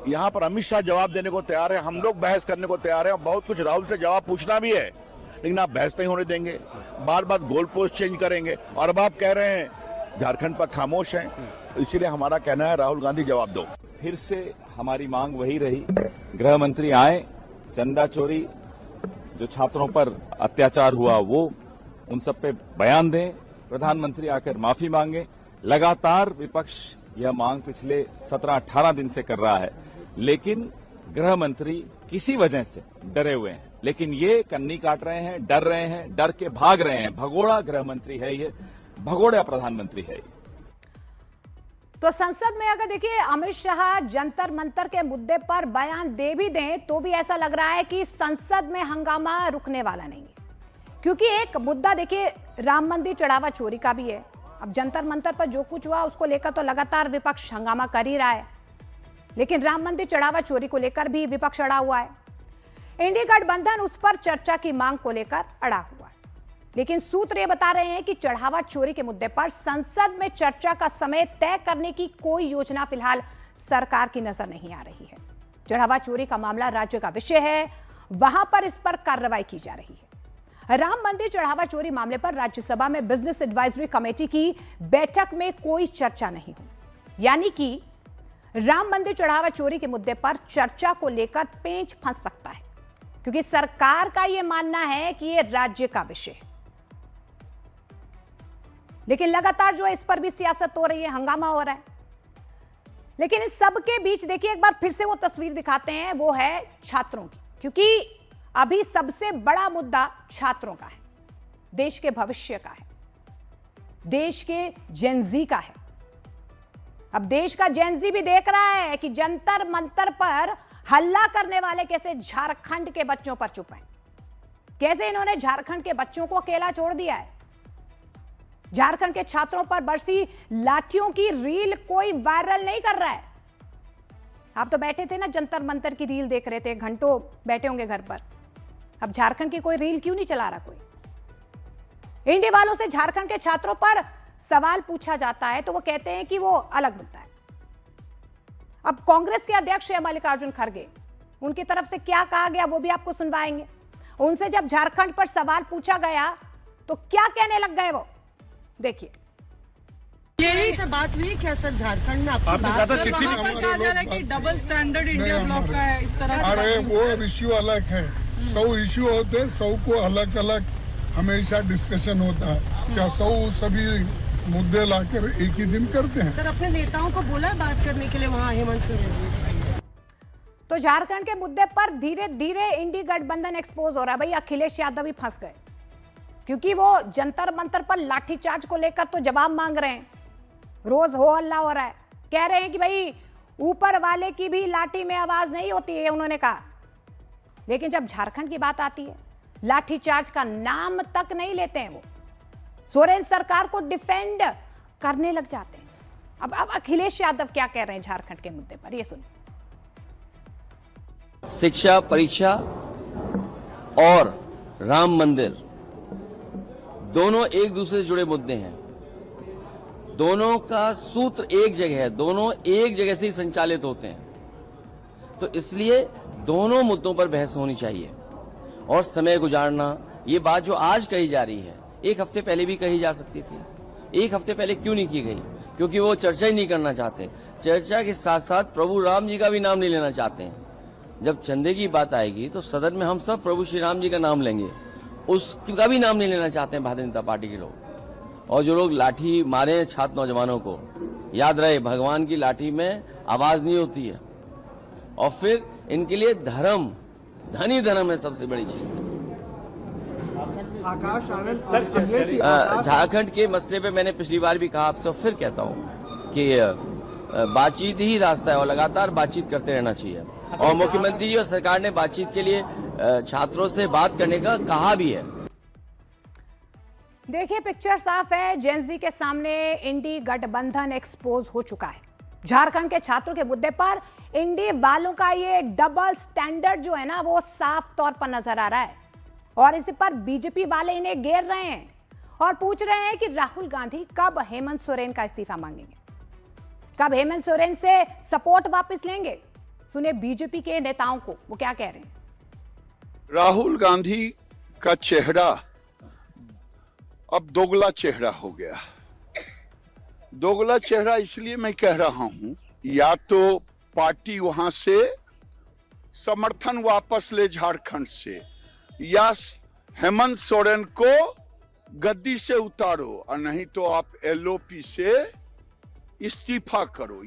यहां पर अमित शाह जवाब देने को तैयार है, हम लोग बहस करने को तैयार है और बहुत कुछ राहुल से जवाब पूछना भी है, लेकिन आप बहस नहीं होने देंगे, बार बार गोल पोस्ट चेंज करेंगे और अब आप कह रहे हैं झारखंड पर खामोश हैं। इसीलिए हमारा कहना है राहुल गांधी जवाब दो। फिर से हमारी मांग वही रही, गृह मंत्री आए, चंदा चोरी जो छात्रों पर अत्याचार हुआ वो उन सब पे बयान दें, प्रधानमंत्री आकर माफी मांगे। लगातार विपक्ष यह मांग पिछले 17-18 दिन से कर रहा है, लेकिन गृह मंत्री किसी वजह से डरे हुए हैं। लेकिन ये कन्नी काट रहे हैं, डर रहे हैं, डर के भाग रहे हैं। भगोड़ा गृह मंत्री है ये, भगोड़ा प्रधानमंत्री है ये। तो संसद में अगर देखिए अमित शाह जंतर मंतर के मुद्दे पर बयान दे भी दें तो भी ऐसा लग रहा है कि संसद में हंगामा रुकने वाला नहीं है, क्योंकि एक मुद्दा देखिए राम मंदिर चढ़ावा चोरी का भी है। अब जंतर मंतर पर जो कुछ हुआ उसको लेकर तो लगातार विपक्ष हंगामा कर ही रहा है, लेकिन राम मंदिर चढ़ावा चोरी को लेकर भी विपक्ष अड़ा हुआ है। इंडी गठबंधन उस पर चर्चा की मांग को लेकर अड़ा हुआ है, लेकिन सूत्र ये बता रहे हैं कि चढ़ावा चोरी के मुद्दे पर संसद में चर्चा का समय तय करने की कोई योजना फिलहाल सरकार की नजर नहीं आ रही है। चढ़ावा चोरी का मामला राज्य का विषय है, वहां पर इस पर कार्रवाई की जा रही है। राम मंदिर चढ़ावा चोरी मामले पर राज्यसभा में बिजनेस एडवाइजरी कमेटी की बैठक में कोई चर्चा नहीं हुई, यानी कि राम मंदिर चढ़ावा चोरी के मुद्दे पर चर्चा को लेकर पेंच फंस सकता है, क्योंकि सरकार का यह मानना है कि यह राज्य का विषय है। लेकिन लगातार जो है इस पर भी सियासत हो रही है, हंगामा हो रहा है। लेकिन इस सब के बीच देखिए एक बार फिर से वो तस्वीर दिखाते हैं, वो है छात्रों की, क्योंकि अभी सबसे बड़ा मुद्दा छात्रों का है, देश के भविष्य का है, देश के जेनजी का है। अब देश का जेनजी भी देख रहा है कि जंतर मंतर पर हल्ला करने वाले कैसे झारखंड के बच्चों पर चुप हैं, कैसे इन्होंने झारखंड के बच्चों को अकेला छोड़ दिया है। झारखंड के छात्रों पर बरसी लाठियों की रील कोई वायरल नहीं कर रहा है। आप तो बैठे थे ना, जंतर मंतर की रील देख रहे थे, घंटों बैठे होंगे घर पर। अब झारखंड की कोई रील क्यों नहीं चला रहा कोई? इंडी वालों से झारखंड के छात्रों पर सवाल पूछा जाता है तो वो कहते हैं कि वो अलग मुद्दा है। अब कांग्रेस के अध्यक्ष है मल्लिकार्जुन खड़गे, उनकी तरफ से क्या कहा गया वो भी आपको सुनवाएंगे। उनसे जब झारखंड पर सवाल पूछा गया तो क्या कहने लग गए वो, देखिए। यही से बात हुई क्या सर झारखंड में आपकी बात? चिट्ठी कहा जा रहा है कि डबल स्टैंडर्ड इंडिया ब्लॉक का है, इस तरह से। अरे वो अब इश्यू अलग है, 100 इश्यू होते हैं, 100 को अलग अलग हमेशा डिस्कशन होता है। क्या 100 सभी मुद्दे लाकर एक ही दिन करते हैं? सर अपने नेताओं को बोला बात करने के लिए वहाँ हेमंत सोरेन। तो झारखंड के मुद्दे पर धीरे धीरे इंडी गठबंधन एक्सपोज हो रहा है। भाई अखिलेश यादव भी फंस गए, क्योंकि वो जंतर मंतर पर लाठीचार्ज को लेकर तो जवाब मांग रहे हैं, रोज हो हल्ला हो रहा है, कह रहे हैं कि भाई ऊपर वाले की भी लाठी में आवाज नहीं होती है, उन्होंने कहा। लेकिन जब झारखंड की बात आती है, लाठीचार्ज का नाम तक नहीं लेते हैं वो, सोरेन सरकार को डिफेंड करने लग जाते हैं। अब अखिलेश यादव क्या कह रहे हैं झारखंड के मुद्दे पर, ये सुनिए। शिक्षा, परीक्षा और राम मंदिर, दोनों एक दूसरे से जुड़े मुद्दे हैं। दोनों का सूत्र एक जगह है, दोनों एक जगह से ही संचालित होते हैं। तो इसलिए दोनों मुद्दों पर बहस होनी चाहिए और समय गुजारना, ये बात जो आज कही जा रही है, एक हफ्ते पहले भी कही जा सकती थी। एक हफ्ते पहले क्यों नहीं की गई? क्योंकि वो चर्चा ही नहीं करना चाहते। चर्चा के साथ साथ प्रभु राम जी का भी नाम नहीं लेना चाहते हैं। जब चंदे की बात आएगी तो सदन में हम सब प्रभु श्री राम जी का नाम लेंगे, उसका भी नाम नहीं लेना चाहते हैं भारतीय जनता पार्टी के लोग। और जो लोग लाठी मारे छात्र नौजवानों को, याद रहे भगवान की लाठी में आवाज नहीं होती है। और फिर इनके लिए धर्म, धनी धर्म है सबसे बड़ी चीज। झारखंड के मसले पे मैंने पिछली बार भी कहा, आपसे फिर कहता हूँ कि बातचीत ही रास्ता है और लगातार बातचीत करते रहना चाहिए। और मुख्यमंत्री जी और सरकार ने बातचीत के लिए छात्रों से बात करने का कहा भी है। देखिए पिक्चर साफ है, जेनजी के सामने इंडी गठबंधन एक्सपोज हो चुका है। झारखंड के छात्रों के मुद्दे पर इंडी वालों का ये डबल स्टैंडर्ड जो है ना, वो साफ तौर पर नजर आ रहा है। और इस पर बीजेपी वाले इन्हें घेर रहे हैं और पूछ रहे हैं कि राहुल गांधी कब हेमंत सोरेन का इस्तीफा मांगेंगे, कब हेमंत सोरेन से सपोर्ट वापस लेंगे। सुने बीजेपी के नेताओं को, वो क्या कह रहे हैं। राहुल गांधी का चेहरा अब दोगला चेहरा हो गया। दोगला चेहरा इसलिए मैं कह रहा हूं, या तो पार्टी वहां से समर्थन वापस ले झारखंड से, या हेमंत सोरेन को गद्दी से उतारो, और नहीं तो आप एलओपी से इस्तीफा करो।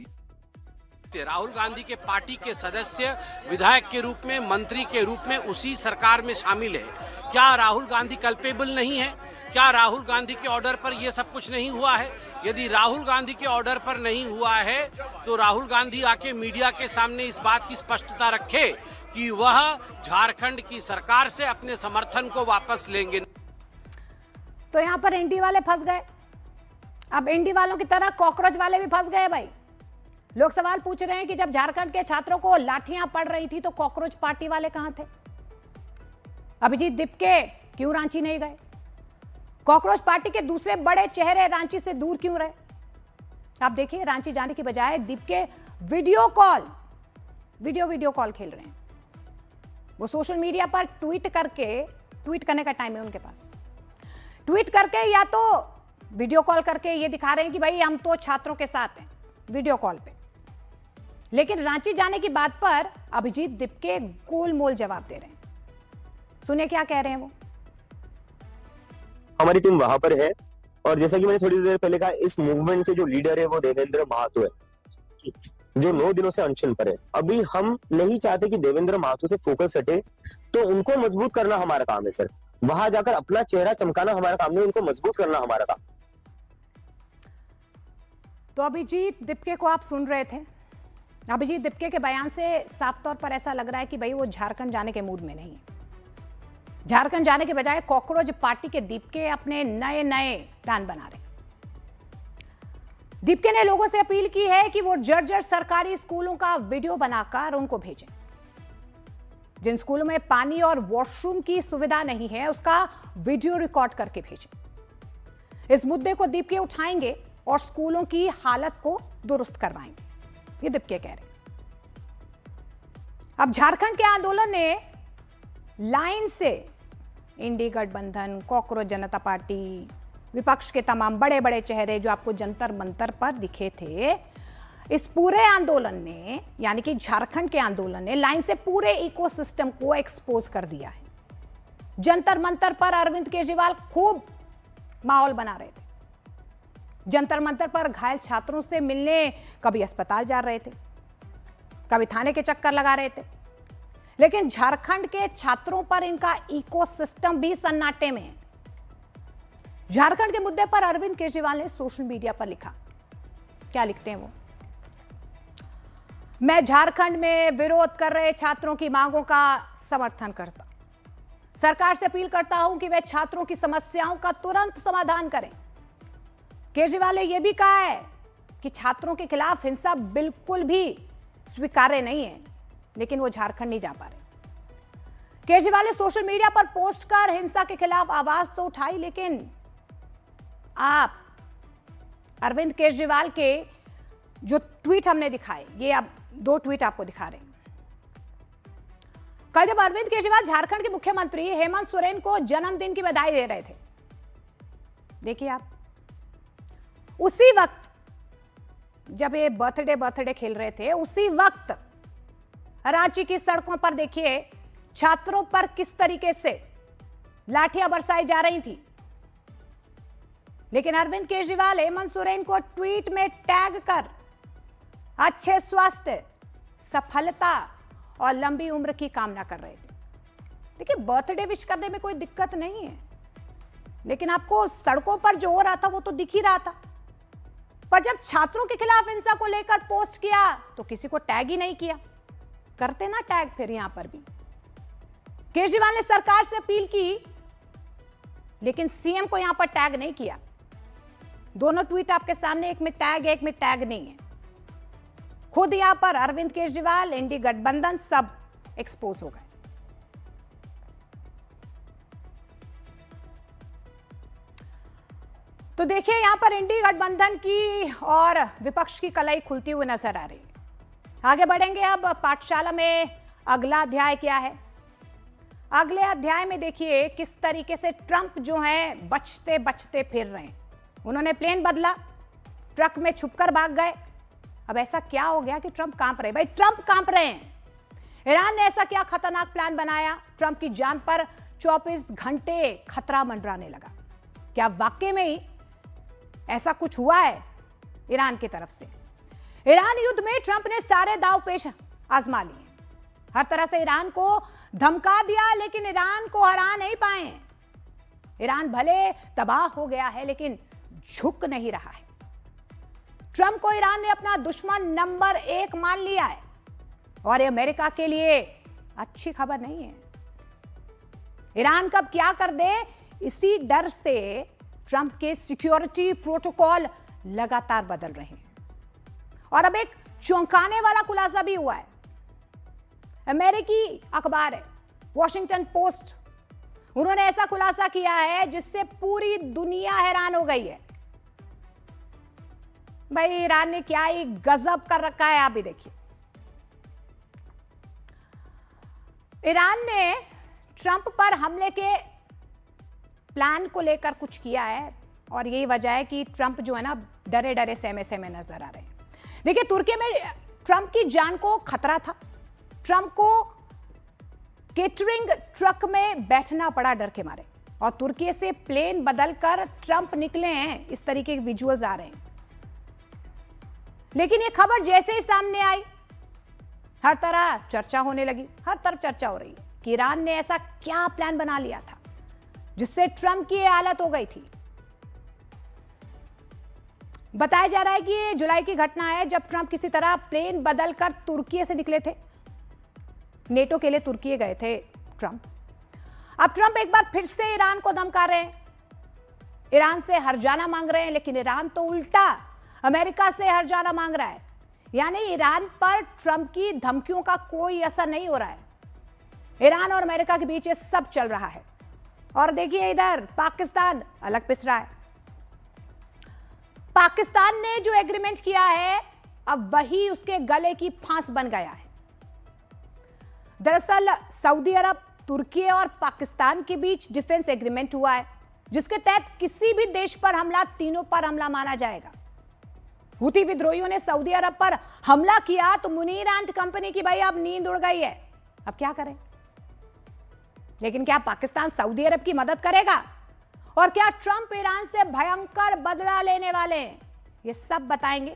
राहुल गांधी के पार्टी के सदस्य विधायक के रूप में, मंत्री के रूप में उसी सरकार में शामिल है। क्या राहुल गांधी कल्पेबल नहीं है? क्या राहुल गांधी के ऑर्डर पर यह सब कुछ नहीं हुआ है? यदि राहुल गांधी के ऑर्डर पर नहीं हुआ है तो राहुल गांधी आके मीडिया के सामने इस बात की स्पष्टता रखे कि वह झारखंड की सरकार से अपने समर्थन को वापस लेंगे। तो यहां पर एनडी वाले फंस गए। अब एनडी वालों की तरह कॉकरोच वाले भी फंस गए भाई। लोग सवाल पूछ रहे हैं कि जब झारखंड के छात्रों को लाठियां पड़ रही थी तो कॉकरोच पार्टी वाले कहां थे? अभिजीत दिपके क्यों रांची नहीं गए? कॉकरोच पार्टी के दूसरे बड़े चेहरे रांची से दूर क्यों रहे? आप देखिए, रांची जाने की बजाय दिपके वीडियो कॉल खेल रहे हैं। वो सोशल मीडिया पर ट्वीट करने का टाइम है उनके पास, ट्वीट करके या तो वीडियो कॉल करके ये दिखा रहे हैं कि भाई हम तो छात्रों के साथ हैं वीडियो कॉल पे। लेकिन रांची जाने की बात पर अभिजीत दिपके गोलमोल जवाब दे रहे हैं। सुनिए क्या कह रहे हैं वो। हमारी टीम वहां पर है और जैसा कि मैंने थोड़ी देर पहले कहा, इस मूवमेंट के जो लीडर है वो देवेंद्र महातो है, जो 9 दिनों से अनशन पर है। अभी हम नहीं चाहते कि देवेंद्र महातो से फोकस हटे, तो उनको मजबूत करना हमारा काम है सर। वहां जाकर अपना चेहरा चमकाना हमारा काम नहीं, उनको मजबूत करना हमारा काम। तो अभिजीत दिपके को आप सुन रहे थे। अभिजीत दिपके के बयान से साफ तौर पर ऐसा लग रहा है कि भाई वो झारखंड जाने के मूड में नहीं है। झारखंड जाने के बजाय कॉकरोच पार्टी के दीपके अपने नए प्लान बना रहे। दीपके ने लोगों से अपील की है कि वो जर्जर सरकारी स्कूलों का वीडियो बनाकर उनको भेजें। जिन स्कूलों में पानी और वॉशरूम की सुविधा नहीं है उसका वीडियो रिकॉर्ड करके भेजें। इस मुद्दे को दीपके उठाएंगे और स्कूलों की हालत को दुरुस्त करवाएंगे, ये दीपके कह रहे। अब झारखंड के आंदोलन ने लाइन से इंडी गठबंधन, कॉकरोच जनता पार्टी, विपक्ष के तमाम बड़े बड़े चेहरे जो आपको जंतर मंतर पर दिखे थे, इस पूरे आंदोलन ने, यानी कि झारखंड के आंदोलन ने लाइन से पूरे इकोसिस्टम को एक्सपोज कर दिया है। जंतर मंतर पर अरविंद केजरीवाल खूब माहौल बना रहे थे। जंतर मंतर पर घायल छात्रों से मिलने कभी अस्पताल जा रहे थे, कभी थाने के चक्कर लगा रहे थे। लेकिन झारखंड के छात्रों पर इनका इकोसिस्टम भी सन्नाटे में है। झारखंड के मुद्दे पर अरविंद केजरीवाल ने सोशल मीडिया पर लिखा, क्या लिखते हैं वो। मैं झारखंड में विरोध कर रहे छात्रों की मांगों का समर्थन करता, सरकार से अपील करता हूं कि वे छात्रों की समस्याओं का तुरंत समाधान करें। केजरीवाल ने यह भी कहा है कि छात्रों के खिलाफ हिंसा बिल्कुल भी स्वीकार्य नहीं है, लेकिन वो झारखंड नहीं जा पा रहे। केजरीवाल ने सोशल मीडिया पर पोस्ट कर हिंसा के खिलाफ आवाज तो उठाई, लेकिन आप अरविंद केजरीवाल के जो ट्वीट हमने दिखाए, ये अब 2 ट्वीट आपको दिखा रहे हैं। कल जब अरविंद केजरीवाल झारखंड के मुख्यमंत्री हेमंत सोरेन को जन्मदिन की बधाई दे रहे थे, देखिए आप, उसी वक्त जब ये बर्थडे खेल रहे थे, उसी वक्त रांची की सड़कों पर देखिए छात्रों पर किस तरीके से लाठियां बरसाई जा रही थी। लेकिन अरविंद केजरीवाल हेमंत सोरेन को ट्वीट में टैग कर अच्छे स्वास्थ्य, सफलता और लंबी उम्र की कामना कर रहे थे। देखिए, बर्थडे विश करने में कोई दिक्कत नहीं है, लेकिन आपको सड़कों पर जो हो रहा था वो तो दिख ही रहा था। पर जब छात्रों के खिलाफ हिंसा को लेकर पोस्ट किया तो किसी को टैग ही नहीं किया। करते ना टैग फिर यहां पर भी। केजरीवाल ने सरकार से अपील की, लेकिन सीएम को यहां पर टैग नहीं किया। दोनों ट्वीट आपके सामने, एक में टैग है, एक में टैग नहीं है। खुद यहां पर अरविंद केजरीवाल, इंडी गठबंधन सब एक्सपोज हो गए। तो देखिए, यहां पर इंडी गठबंधन की और विपक्ष की कलाई खुलती हुई नजर आ रही है। आगे बढ़ेंगे अब पाठशाला में। अगला अध्याय क्या है? अगले अध्याय में देखिए किस तरीके से ट्रंप जो हैं बचते बचते फिर रहे हैं। उन्होंने प्लेन बदला, ट्रक में छुपकर भाग गए। अब ऐसा क्या हो गया कि ट्रंप कांप रहे? भाई, ट्रंप कांप रहे हैं। ईरान ने ऐसा क्या खतरनाक प्लान बनाया? ट्रंप की जान पर 24 घंटे खतरा मंडराने लगा। क्या वाकई में ही ऐसा कुछ हुआ है ईरान की तरफ से? ईरान युद्ध में ट्रंप ने सारे दांव पेश आजमा लिए, हर तरह से ईरान को धमका दिया, लेकिन ईरान को हरा नहीं पाए। ईरान भले तबाह हो गया है, लेकिन झुक नहीं रहा है। ट्रंप को ईरान ने अपना दुश्मन नंबर 1 मान लिया है, और ये अमेरिका के लिए अच्छी खबर नहीं है। ईरान कब क्या कर दे, इसी डर से ट्रंप के सिक्योरिटी प्रोटोकॉल लगातार बदल रहे हैं। और अब एक चौंकाने वाला खुलासा भी हुआ है। अमेरिकी अखबार है वॉशिंगटन पोस्ट, उन्होंने ऐसा खुलासा किया है जिससे पूरी दुनिया हैरान हो गई है। भाई, ईरान ने क्या ही गजब कर रखा है, आप भी देखिए। ईरान ने ट्रंप पर हमले के प्लान को लेकर कुछ किया है, और यही वजह है कि ट्रंप जो है ना डरे डरे सहमे सहमे नजर आ रहे हैं। देखिए, तुर्की में ट्रंप की जान को खतरा था। ट्रंप को केटरिंग ट्रक में बैठना पड़ा डर के मारे, और तुर्की से प्लेन बदलकर ट्रंप निकले हैं। इस तरीके के विजुअल्स आ रहे हैं। लेकिन ये खबर जैसे ही सामने आई, हर तरह चर्चा होने लगी। हर तरफ चर्चा हो रही है कि ईरान ने ऐसा क्या प्लान बना लिया था जिससे ट्रंप की ये हालत हो गई थी। बताया जा रहा है कि ये जुलाई की घटना है, जब ट्रंप किसी तरह प्लेन बदलकर तुर्की से निकले थे। नेटो के लिए तुर्की गए थे ट्रंप। अब ट्रंप एक बार फिर से ईरान को धमका रहे हैं, ईरान से हर्जाना मांग रहे हैं, लेकिन ईरान तो उल्टा अमेरिका से हर्जाना मांग रहा है। यानी ईरान पर ट्रंप की धमकियों का कोई असर नहीं हो रहा है। ईरान और अमेरिका के बीच ये सब चल रहा है। और देखिए, इधर पाकिस्तान अलग पिस रहा है। पाकिस्तान ने जो एग्रीमेंट किया है, अब वही उसके गले की फांस बन गया है। दरअसल सऊदी अरब, तुर्की और पाकिस्तान के बीच डिफेंस एग्रीमेंट हुआ है, जिसके तहत किसी भी देश पर हमला तीनों पर हमला माना जाएगा। हुती विद्रोहियों ने सऊदी अरब पर हमला किया तो मुनीर एंड कंपनी की भाई अब नींद उड़ गई है। अब क्या करें? लेकिन क्या पाकिस्तान सऊदी अरब की मदद करेगा? और क्या ट्रंप ईरान से भयंकर बदला लेने वाले हैं? ये सब बताएंगे,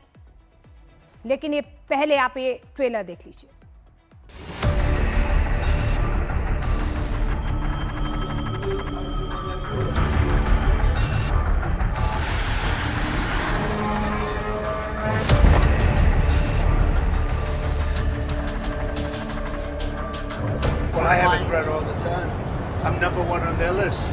लेकिन ये पहले आप ये ट्रेलर देख लीजिए। Well, I have a threat all the time. I'm number 1 on their list.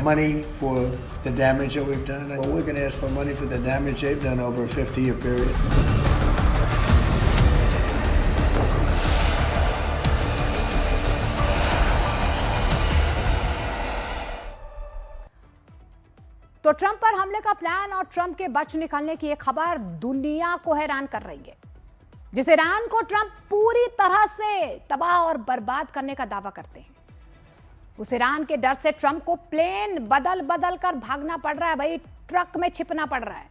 money for the damage that we've done. Well, we're going to ask for money for the damage they've done over a 50-year period. तो ट्रंप पर हमले का प्लान और ट्रंप के बच निकलने की एक खबर दुनिया को हैरान कर रही है, जिस ईरान को ट्रंप पूरी तरह से तबाह और बर्बाद करने का दावा करते हैं। उस ईरान के डर से ट्रंप को प्लेन बदल बदल कर भागना पड़ रहा है, भाई ट्रक में छिपना पड़ रहा है।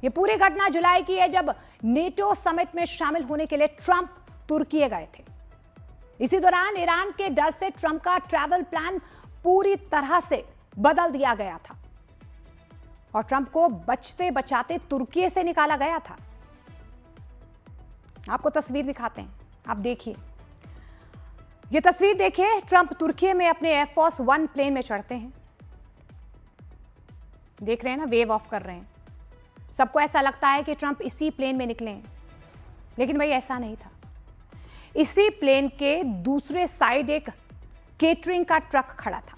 यह पूरी घटना जुलाई की है, जब नेटो समिट में शामिल होने के लिए ट्रंप तुर्की गए थे। इसी दौरान ईरान के डर से ट्रंप का ट्रैवल प्लान पूरी तरह से बदल दिया गया था और ट्रंप को बचते बचाते तुर्की से निकाला गया था। आपको तस्वीर दिखाते हैं, आप देखिए। यह तस्वीर देखिए, ट्रंप तुर्की में अपने एयरफोर्स 1 प्लेन में चढ़ते हैं। देख रहे हैं ना, वेव ऑफ कर रहे हैं। सबको ऐसा लगता है कि ट्रंप इसी प्लेन में निकले हैं, लेकिन भाई ऐसा नहीं था। इसी प्लेन के दूसरे साइड एक केटरिंग का ट्रक खड़ा था।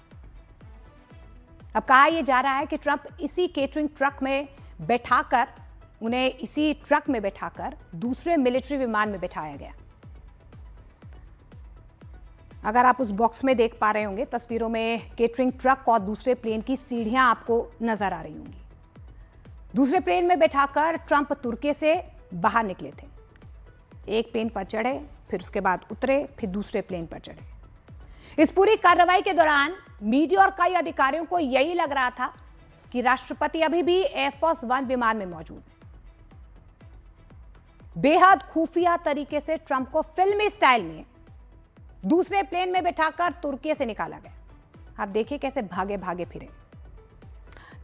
अब कहा यह जा रहा है कि ट्रंप इसी केटरिंग ट्रक में बैठाकर, उन्हें इसी ट्रक में बैठाकर दूसरे मिलिट्री विमान में बैठाया गया। अगर आप उस बॉक्स में देख पा रहे होंगे तस्वीरों में, केटरिंग ट्रक और दूसरे प्लेन की सीढ़ियां आपको नजर आ रही होंगी। दूसरे प्लेन में बैठाकर ट्रंप तुर्की से बाहर निकले थे। एक प्लेन पर चढ़े, फिर उसके बाद उतरे, फिर दूसरे प्लेन पर चढ़े। इस पूरी कार्रवाई के दौरान मीडिया और कई अधिकारियों को यही लग रहा था कि राष्ट्रपति अभी भी एयरफोर्स 1 विमान में मौजूद है। बेहद खुफिया तरीके से ट्रंप को फिल्मी स्टाइल में दूसरे प्लेन में बैठाकर तुर्की से निकाला गया। आप देखिए कैसे भागे भागे फिरे।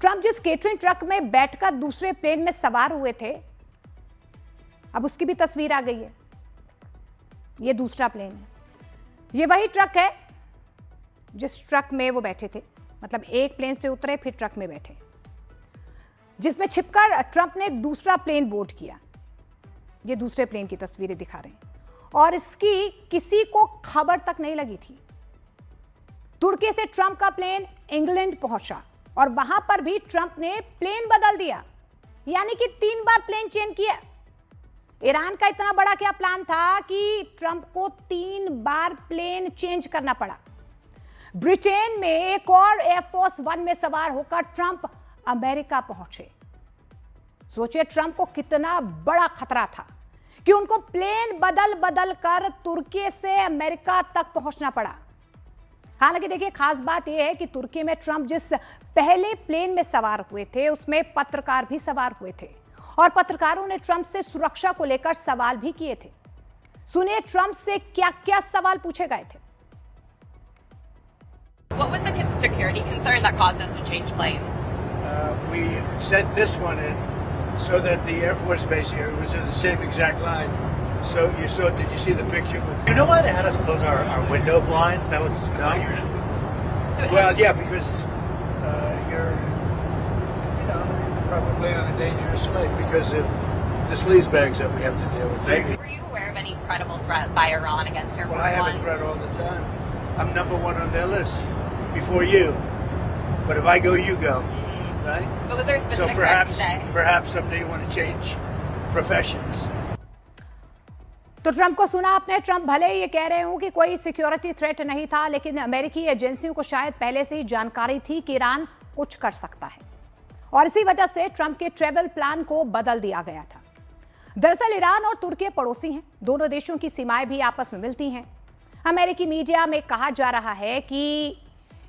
ट्रंप जिस केटरिंग ट्रक में बैठकर दूसरे प्लेन में सवार हुए थे, अब उसकी भी तस्वीर आ गई है। यह दूसरा प्लेन है। यह वही ट्रक है जिस ट्रक में वो बैठे थे, मतलब एक प्लेन से उतरे फिर ट्रक में बैठे, जिसमें छिपकर ट्रंप ने दूसरा प्लेन बोर्ड किया। ये दूसरे प्लेन की तस्वीरें दिखा रहे हैं और इसकी किसी को खबर तक नहीं लगी थी। तुर्की से ट्रंप का प्लेन इंग्लैंड पहुंचा और वहां पर भी ट्रंप ने प्लेन बदल दिया, यानी कि 3 बार प्लेन चेंज किया। ईरान का इतना बड़ा क्या प्लान था कि ट्रंप को 3 बार प्लेन चेंज करना पड़ा। ब्रिटेन में एक और एयरफोर्स 1 में सवार होकर ट्रंप अमेरिका पहुंचे। सोचिए ट्रंप को कितना बड़ा खतरा था कि उनको प्लेन बदल बदल कर तुर्की से अमेरिका तक पहुंचना पड़ा। हालांकि देखिए, खास बात यह है कि तुर्की में ट्रंप जिस पहले प्लेन में सवार हुए थे उसमें पत्रकार भी सवार हुए थे और पत्रकारों ने ट्रंप से सुरक्षा को लेकर सवाल भी किए थे। सुनिए ट्रंप से क्या क्या सवाल पूछे गए थे। What was the security concern that caused us to change planes? We sent this one in so that the Air Force Base here was in the same exact line. So you saw, did you see the picture? You know why they had us close our window blinds? That was not usual. Well, yeah, because you're, probably on a dangerous flight because of the sleaze bags that we have to deal with. Were you aware of any credible threat by Iran against Air Force Well, I have One? a threat all the time. I'm number 1 on their list before you. But if I go, you go. Right? But was there a So specific threat perhaps, today? perhaps someday you want to change professions. तो ट्रंप को सुना आपने। ट्रंप भले ही ये कह रहे हो कि कोई सिक्योरिटी थ्रेट नहीं था, लेकिन अमेरिकी एजेंसियों को शायद पहले से ही जानकारी थी कि ईरान कुछ कर सकता है और इसी वजह से ट्रंप के ट्रैवल प्लान को बदल दिया गया था। दरअसल ईरान और तुर्की पड़ोसी हैं, दोनों देशों की सीमाएं भी आपस में मिलती हैं। अमेरिकी मीडिया में कहा जा रहा है कि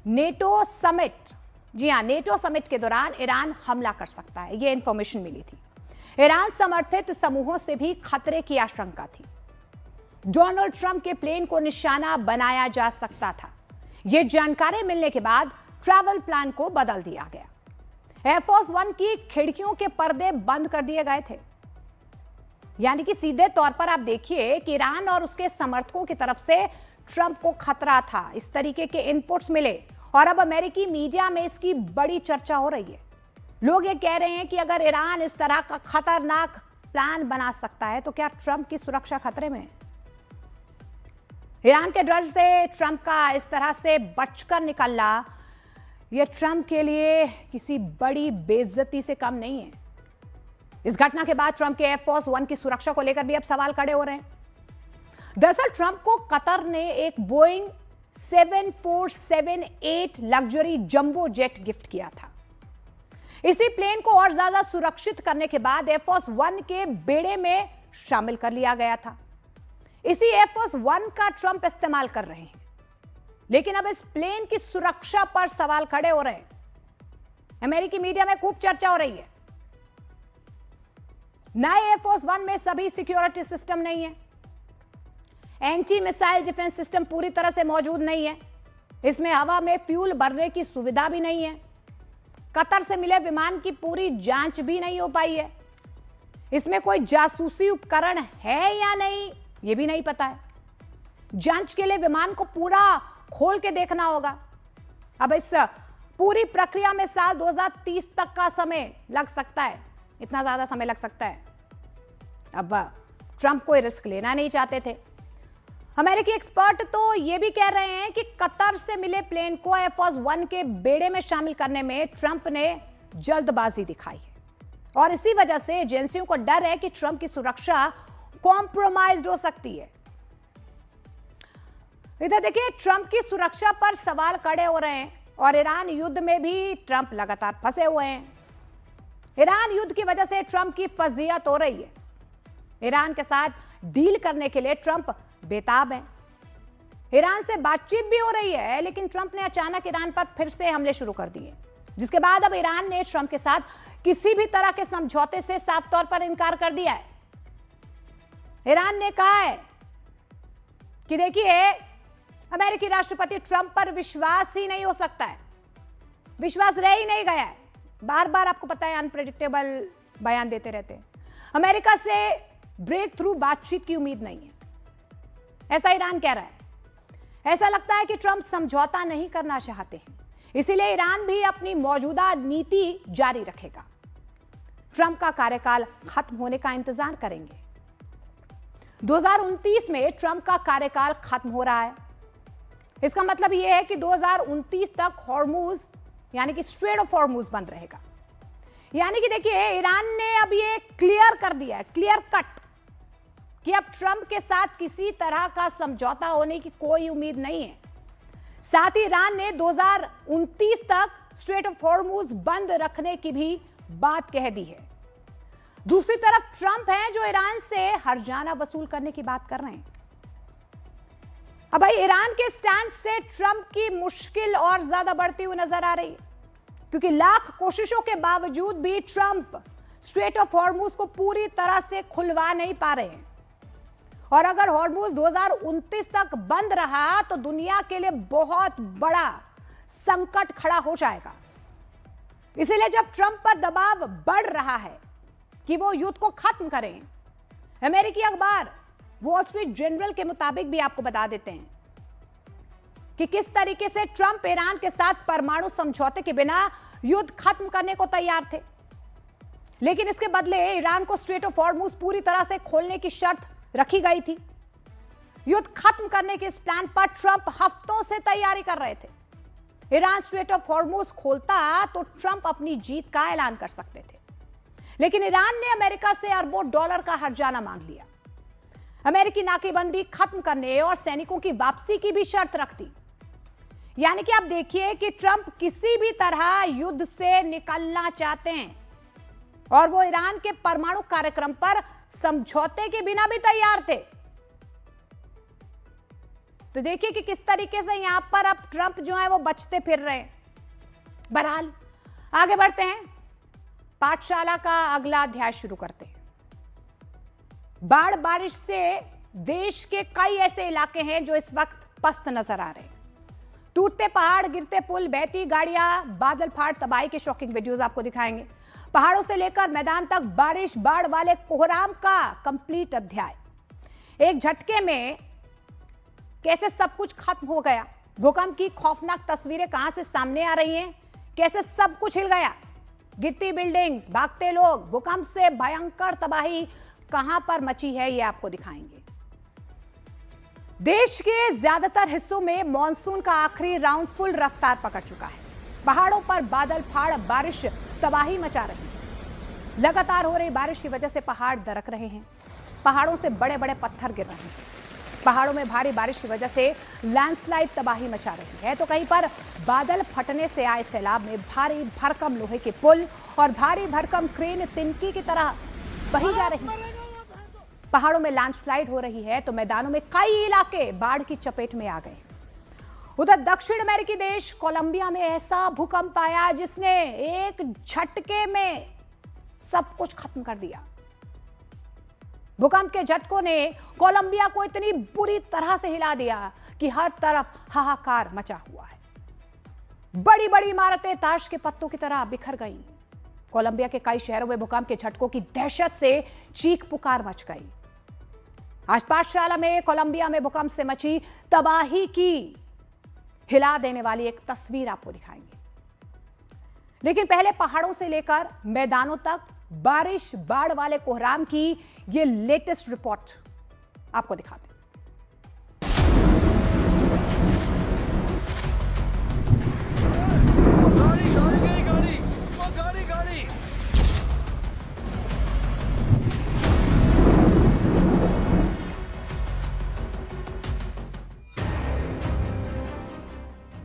नेटो समिट, जी हां, नेटो समिट के दौरान ईरान हमला कर सकता है, यह इंफॉर्मेशन मिली थी। ईरान समर्थित समूहों से भी खतरे की आशंका थी। डोनाल्ड ट्रंप के प्लेन को निशाना बनाया जा सकता था। यह जानकारी मिलने के बाद ट्रैवल प्लान को बदल दिया गया। एयरफोर्स 1 की खिड़कियों के पर्दे बंद कर दिए गए थे, यानी कि सीधे तौर पर आप देखिए कि ईरान और उसके समर्थकों की तरफ से ट्रंप को खतरा था। इस तरीके के इनपुट्स मिले और अब अमेरिकी मीडिया में इसकी बड़ी चर्चा हो रही है। लोग ये कह रहे हैं कि अगर ईरान इस तरह का खतरनाक प्लान बना सकता है तो क्या ट्रंप की सुरक्षा खतरे में है? ईरान के डर से ट्रंप का इस तरह से बचकर निकलना यह ट्रंप के लिए किसी बड़ी बेइज्जती से कम नहीं है। इस घटना के बाद ट्रंप के एयरफोर्स वन की सुरक्षा को लेकर भी अब सवाल खड़े हो रहे हैं। दरअसल ट्रंप को कतर ने एक Boeing 7478 luxury jumbo jet gift किया था। इसी प्लेन को और ज्यादा सुरक्षित करने के बाद एयरफोर्स वन के बेड़े में शामिल कर लिया गया था। इसी एयरफोर्स वन का ट्रंप इस्तेमाल कर रहे हैं, लेकिन अब इस प्लेन की सुरक्षा पर सवाल खड़े हो रहे हैं। अमेरिकी मीडिया में खूब चर्चा हो रही है। नए एयरफोर्स वन में सभी सिक्योरिटी सिस्टम नहीं है, एंटी मिसाइल डिफेंस सिस्टम पूरी तरह से मौजूद नहीं है, इसमें हवा में फ्यूल भरने की सुविधा भी नहीं है, कतर से मिले विमान की पूरी जांच भी नहीं हो पाई है, इसमें कोई जासूसी उपकरण है या नहीं यह भी नहीं पता है। जांच के लिए विमान को पूरा खोल के देखना होगा। अब इस पूरी प्रक्रिया में साल 2030 तक का समय लग सकता है, इतना ज्यादा समय लग सकता है। अब ट्रंप कोई रिस्क लेना नहीं चाहते थे। अमेरिकी एक्सपर्ट तो यह भी कह रहे हैं कि कतर से मिले प्लेन को एयरफोर्स वन के बेड़े में शामिल करने में ट्रंप ने जल्दबाजी दिखाई है और इसी वजह से एजेंसियों को डर है कि ट्रंप की सुरक्षा कॉम्प्रोमाइज हो सकती है। इधर देखिए, ट्रंप की सुरक्षा पर सवाल खड़े हो रहे हैं और ईरान युद्ध में भी ट्रंप लगातार फंसे हुए हैं। ईरान युद्ध की वजह से ट्रंप की फजीहत हो रही है। ईरान के साथ डील करने के लिए ट्रंप बेताब है। ईरान से बातचीत भी हो रही है, लेकिन ट्रंप ने अचानक ईरान पर फिर से हमले शुरू कर दिए, जिसके बाद अब ईरान ने ट्रंप के साथ किसी भी तरह के समझौते से साफ तौर पर इनकार कर दिया है। ईरान ने कहा है कि देखिए, अमेरिकी राष्ट्रपति ट्रंप पर विश्वास ही नहीं हो सकता है, विश्वास रह ही नहीं गया है। बार बार आपको पता है अनप्रेडिक्टेबल बयान देते रहते हैं। अमेरिका से ब्रेक थ्रू बातचीत की उम्मीद नहीं है, ऐसा ईरान कह रहा है। ऐसा लगता है कि ट्रंप समझौता नहीं करना चाहते हैं, इसीलिए ईरान भी अपनी मौजूदा नीति जारी रखेगा। ट्रंप का कार्यकाल खत्म होने का इंतजार करेंगे। 2029 में ट्रंप का कार्यकाल खत्म हो रहा है। इसका मतलब यह है कि 2029 तक हॉर्मुज यानी कि स्ट्रेट ऑफ हॉर्मुज बंद रहेगा। यानी कि देखिए, ईरान ने अब ये क्लियर कर दिया है, क्लियर कट, कि अब ट्रंप के साथ किसी तरह का समझौता होने की कोई उम्मीद नहीं है। साथ ही ईरान ने 2029 तक स्ट्रेट ऑफ हॉर्मुज बंद रखने की भी बात कह दी है। दूसरी तरफ ट्रंप हैं जो ईरान से हर्जाना वसूल करने की बात कर रहे हैं। अब भाई, ईरान के स्टैंड से ट्रंप की मुश्किल और ज्यादा बढ़ती हुई नजर आ रही है, क्योंकि लाख कोशिशों के बावजूद भी ट्रंप स्ट्रेट ऑफ हॉर्मुज को पूरी तरह से खुलवा नहीं पा रहे हैं। और अगर हॉर्मुज 2029 तक बंद रहा तो दुनिया के लिए बहुत बड़ा संकट खड़ा हो जाएगा। इसीलिए जब ट्रंप पर दबाव बढ़ रहा है कि वो युद्ध को खत्म करें, अमेरिकी अखबार वॉल स्ट्रीट जर्नल के मुताबिक भी आपको बता देते हैं कि किस तरीके से ट्रंप ईरान के साथ परमाणु समझौते के बिना युद्ध खत्म करने को तैयार थे, लेकिन इसके बदले ईरान को स्ट्रेट ऑफ हॉर्मुज पूरी तरह से खोलने की शर्त रखी गई थी। युद्ध खत्म करने के इस प्लान पर ट्रंप हफ्तों से तैयारी कर रहे थे। ईरान स्ट्रेट ऑफ हॉर्मुज खोलता तो ट्रंप अपनी जीत का ऐलान कर सकते थे, लेकिन ईरान ने अमेरिका से अरबों डॉलर का हर्जाना मांग लिया। अमेरिकी नाकेबंदी खत्म करने और सैनिकों की वापसी की भी शर्त रख दी। यानी कि आप देखिए कि ट्रंप किसी भी तरह युद्ध से निकलना चाहते हैं और वो ईरान के परमाणु कार्यक्रम पर समझौते के बिना भी तैयार थे। तो देखिए कि किस तरीके से यहां पर अब ट्रंप जो है वो बचते फिर रहे हैं। बहरहाल आगे बढ़ते हैं, पाठशाला का अगला अध्याय शुरू करते हैं। बाढ़ बारिश से देश के कई ऐसे इलाके हैं जो इस वक्त पस्त नजर आ रहे हैं। टूटते पहाड़, गिरते पुल, बहती गाड़ियां, बादल फाट तबाही के शॉकिंग वीडियोस आपको दिखाएंगे। पहाड़ों से लेकर मैदान तक बारिश, बाढ़ वाले कोहराम का कंप्लीट अध्याय। एक झटके में कैसे सब कुछ खत्म हो गया, भूकंप की खौफनाक तस्वीरें कहां से सामने आ रही हैं, कैसे सब कुछ हिल गया, गिरती बिल्डिंग्स, भागते लोग, भूकंप से भयंकर तबाही कहां पर मची है, ये आपको दिखाएंगे। देश के ज्यादातर हिस्सों में मॉनसून का आखिरी राउंड फुल रफ्तार पकड़ चुका है। पहाड़ों पर बादल फाड़ बारिश तबाही मचा रही है। लगातार हो रही बारिश की वजह से पहाड़ दरक रहे हैं, पहाड़ों से बड़े बड़े पत्थर गिर रहे हैं। पहाड़ों में भारी बारिश की वजह से लैंडस्लाइड तबाही मचा रही है, तो कहीं पर बादल फटने से आए सैलाब में भारी भरकम लोहे के पुल और भारी भरकम क्रेन तिनकी की तरह बही जा रही है। पहाड़ों में लैंडस्लाइड हो रही है तो मैदानों में कई इलाके बाढ़ की चपेट में आ गए। उधर दक्षिण अमेरिकी देश कोलंबिया में ऐसा भूकंप आया जिसने एक झटके में सब कुछ खत्म कर दिया। भूकंप के झटकों ने कोलंबिया को इतनी बुरी तरह से हिला दिया कि हर तरफ हाहाकार मचा हुआ है। बड़ी बड़ी इमारतें ताश के पत्तों की तरह बिखर गईं। कोलंबिया के कई शहरों में भूकंप के झटकों की दहशत से चीख पुकार मच गई। आज पाठशाला में कोलंबिया में भूकंप से मची तबाही की हिला देने वाली एक तस्वीर आपको दिखाएंगे, लेकिन पहले पहाड़ों से लेकर मैदानों तक बारिश बाढ़ वाले कोहराम की ये लेटेस्ट रिपोर्ट आपको दिखाते हैं। गाड़ी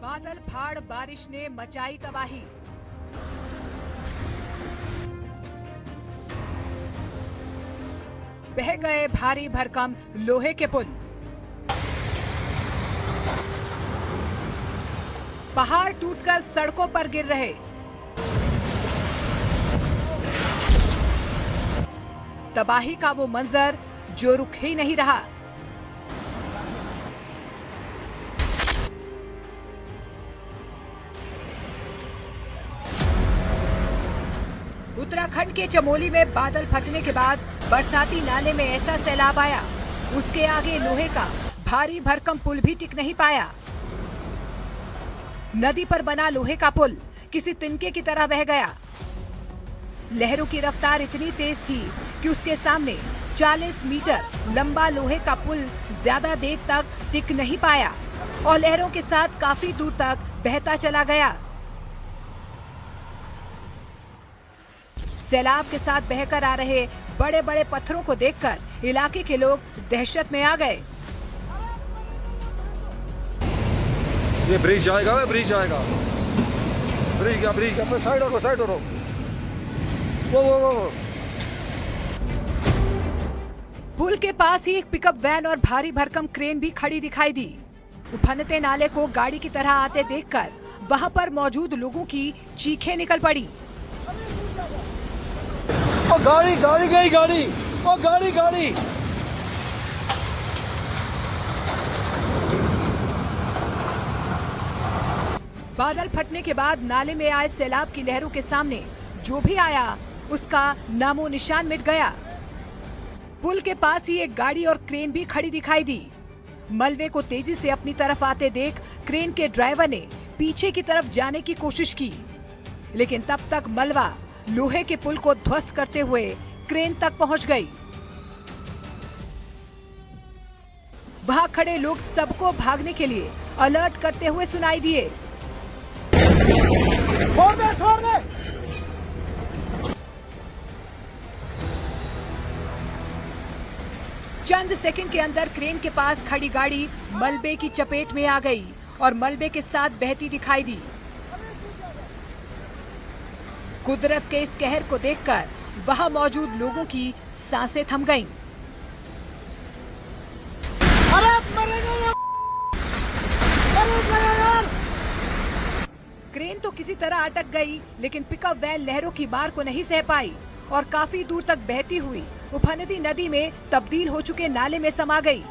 बादल फाड़ बारिश ने मचाई तबाही। बह गए भारी भरकम लोहे के पुल। पहाड़ टूटकर सड़कों पर गिर रहे। तबाही का वो मंजर जो रुक ही नहीं रहा। उत्तराखंड के चमोली में बादल फटने के बाद बरसाती नाले में ऐसा सैलाब आया, उसके आगे लोहे का भारी भरकम पुल भी टिक नहीं पाया। नदी पर बना लोहे का पुल किसी तिनके की तरह बह गया। लहरों की रफ्तार इतनी तेज थी कि उसके सामने 40 मीटर लंबा लोहे का पुल ज्यादा देर तक टिक नहीं पाया और लहरों के साथ काफी दूर तक बहता चला गया। सैलाब के साथ बहकर आ रहे बड़े बड़े पत्थरों को देखकर इलाके के लोग दहशत में आ गए। ये ब्रिज जाएगा, ब्रिज जाएगा, ब्रिज का साइड हो। वो पुल के पास ही एक पिकअप वैन और भारी भरकम क्रेन भी खड़ी दिखाई दी। उफनते नाले को गाड़ी की तरह आते देखकर वहां पर मौजूद लोगों की चीखें निकल पड़ी। ओ गाड़ी गई, ओ गाड़ी। बादल फटने के बाद नाले में आए सैलाब की लहरों के सामने जो भी आया उसका नामो निशान मिट गया। पुल के पास ही एक गाड़ी और क्रेन भी खड़ी दिखाई दी। मलबे को तेजी से अपनी तरफ आते देख क्रेन के ड्राइवर ने पीछे की तरफ जाने की कोशिश की, लेकिन तब तक मलबा लोहे के पुल को ध्वस्त करते हुए क्रेन तक पहुंच गई। वहां खड़े लोग सबको भागने के लिए अलर्ट करते हुए सुनाई दिए। छोड़ दे। चंद सेकंड के अंदर क्रेन के पास खड़ी गाड़ी मलबे की चपेट में आ गई और मलबे के साथ बहती दिखाई दी। कुदरत के इस कहर को देखकर वहां मौजूद लोगों की सांसें थम गईं। क्रेन तो किसी तरह अटक गई, लेकिन पिकअप वैन लहरों की मार को नहीं सह पाई और काफी दूर तक बहती हुई उफनती नदी में तब्दील हो चुके नाले में समा गई।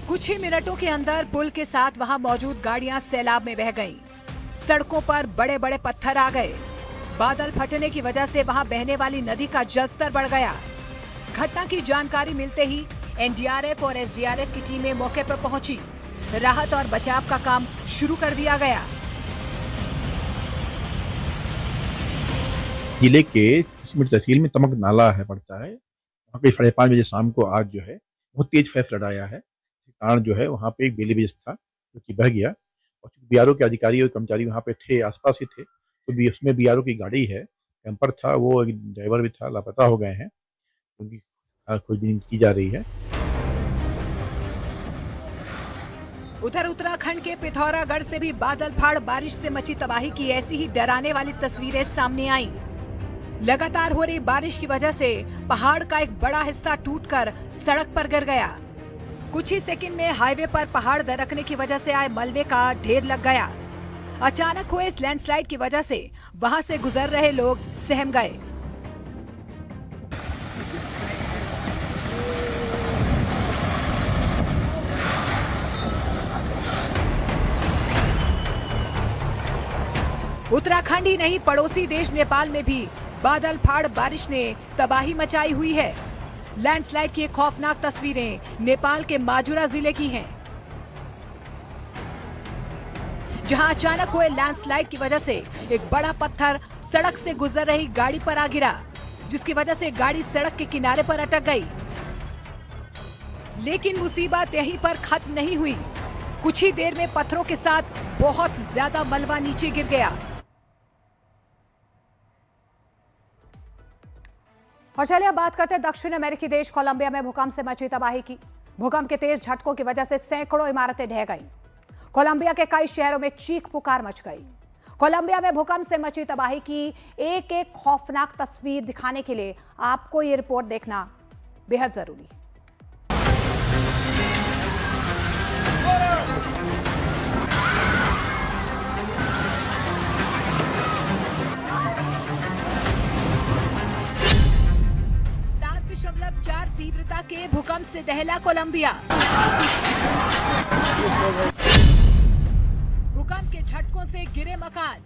कुछ ही मिनटों के अंदर पुल के साथ वहां मौजूद गाड़ियां सैलाब में बह गईं। सड़कों पर बड़े बड़े पत्थर आ गए। बादल फटने की वजह से वहां बहने वाली नदी का जलस्तर बढ़ गया। घटना की जानकारी मिलते ही एनडीआरएफ और एसडीआरएफ की टीमें मौके पर पहुंची। राहत और बचाव का काम शुरू कर दिया गया। जिले के किशनगंज तहसील में तमक नाला है पड़ता है, वहाँ पे 5:30 बजे शाम को आज जो है बहुत तेज फ्लड आया है। इस कारण जो है वहाँ पे एक बेली ब्रिज था जो कि बह गया, और बीआरओ के अधिकारी और कर्मचारी वहाँ पे थे, आसपास ही थे, तो उसमें बीआरओ की गाड़ी है, कैंपर था, वो ड्राइवर भी था, लापता हो गए हैं, उनकी खोजबीन की जा रही है। उधर उत्तराखंड के पिथौरागढ़ से भी बादल फाड़ बारिश से मची तबाही की ऐसी ही डराने वाली तस्वीरें सामने आईं। लगातार हो रही बारिश की वजह से पहाड़ का एक बड़ा हिस्सा टूटकर सड़क पर गिर गया। कुछ ही सेकंड में हाईवे पर पहाड़ दरकने की वजह से आए मलबे का ढेर लग गया। अचानक हुए इस लैंडस्लाइड की वजह से वहां से गुजर रहे लोग सहम गए। उत्तराखंड ही नहीं, पड़ोसी देश नेपाल में भी बादल फाड़ बारिश ने तबाही मचाई हुई है। लैंडस्लाइड की खौफनाक तस्वीरें नेपाल के माजुरा जिले की हैं, जहां अचानक हुए लैंडस्लाइड की वजह से एक बड़ा पत्थर सड़क से गुजर रही गाड़ी पर आ गिरा, जिसकी वजह से गाड़ी सड़क के किनारे पर अटक गई। लेकिन मुसीबत यहीं पर खत्म नहीं हुई। कुछ ही देर में पत्थरों के साथ बहुत ज्यादा मलबा नीचे गिर गया। और चलिए अब बात करते हैं दक्षिण अमेरिकी देश कोलंबिया में भूकंप से मची तबाही की। भूकंप के तेज झटकों की वजह से सैकड़ों इमारतें ढह गईं। कोलंबिया के कई शहरों में चीख पुकार मच गई। कोलंबिया में भूकंप से मची तबाही की एक एक खौफनाक तस्वीर दिखाने के लिए आपको ये रिपोर्ट देखना बेहद जरूरी है। तीव्रता के भूकंप से दहला कोलंबिया। भूकंप के झटकों से गिरे मकान,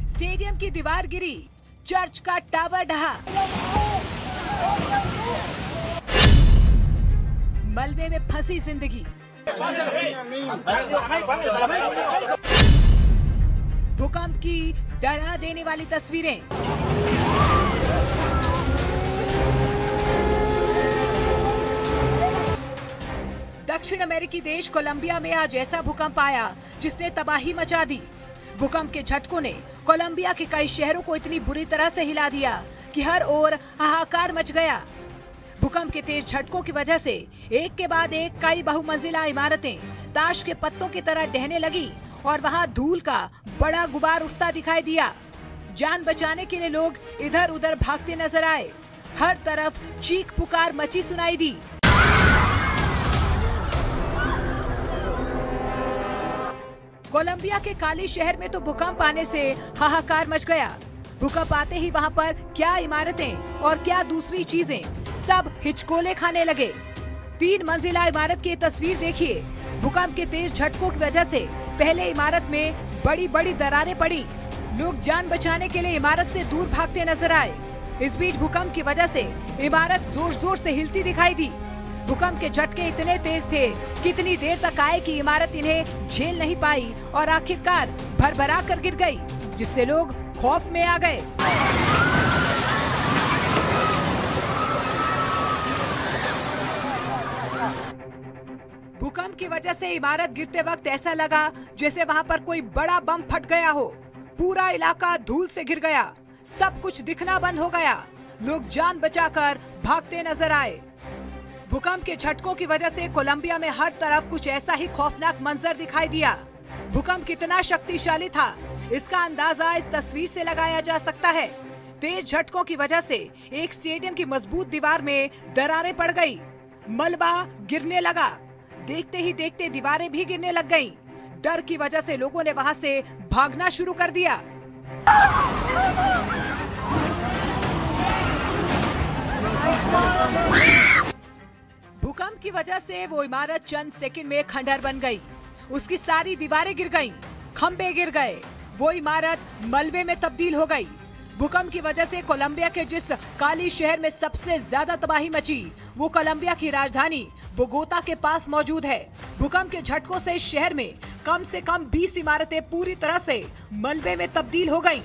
स्टेडियम की दीवार गिरी, चर्च का टावर ढहा, मलबे में फंसी जिंदगी। भूकंप की डरा देने वाली तस्वीरें। दक्षिण अमेरिकी देश कोलंबिया में आज ऐसा भूकंप आया जिसने तबाही मचा दी। भूकंप के झटकों ने कोलंबिया के कई शहरों को इतनी बुरी तरह से हिला दिया कि हर ओर हाहाकार मच गया। भूकंप के तेज झटकों की वजह से एक के बाद एक कई बहुमंजिला इमारतें ताश के पत्तों की तरह ढहने लगी और वहां धूल का बड़ा गुबार उठता दिखाई दिया। जान बचाने के लिए लोग इधर उधर भागते नजर आए। हर तरफ चीख पुकार मची सुनाई दी। कोलंबिया के काली शहर में तो भूकंप आने से हाहाकार मच गया। भूकंप आते ही वहां पर क्या इमारतें और क्या दूसरी चीजें सब हिचकोले खाने लगे। 3 मंजिला इमारत की तस्वीर देखिए। भूकंप के तेज झटकों की वजह से पहले इमारत में बड़ी बड़ी दरारें पड़ी। लोग जान बचाने के लिए इमारत से दूर भागते नजर आए। इस बीच भूकंप की वजह से इमारत जोर जोर से हिलती दिखाई दी। भूकंप के झटके इतने तेज थे, कितनी देर तक आए कि इमारत इन्हें झेल नहीं पाई और आखिरकार भरभरा कर गिर गई, जिससे लोग खौफ में आ गए। भूकंप की वजह से इमारत गिरते वक्त ऐसा लगा जैसे वहां पर कोई बड़ा बम फट गया हो। पूरा इलाका धूल से घिर गया, सब कुछ दिखना बंद हो गया। लोग जान बचाकर भागते नजर आए। भूकंप के झटकों की वजह से कोलंबिया में हर तरफ कुछ ऐसा ही खौफनाक मंजर दिखाई दिया। भूकंप कितना शक्तिशाली था, इसका अंदाजा इस तस्वीर से लगाया जा सकता है। तेज झटकों की वजह से एक स्टेडियम की मजबूत दीवार में दरारें पड़ गई, मलबा गिरने लगा। देखते ही देखते दीवारें भी गिरने लग गईं। डर की वजह से लोगों ने वहां से भागना शुरू कर दिया। भूकंप की वजह से वो इमारत चंद सेकंड में खंडहर बन गई। उसकी सारी दीवारें गिर गईं, खंबे गिर गए, वो इमारत मलबे में तब्दील हो गई। भूकंप की वजह से कोलंबिया के जिस काली शहर में सबसे ज्यादा तबाही मची, वो कोलंबिया की राजधानी बोगोता के पास मौजूद है। भूकंप के झटकों से इस शहर में कम से कम 20 इमारतें पूरी तरह से मलबे में तब्दील हो गईं।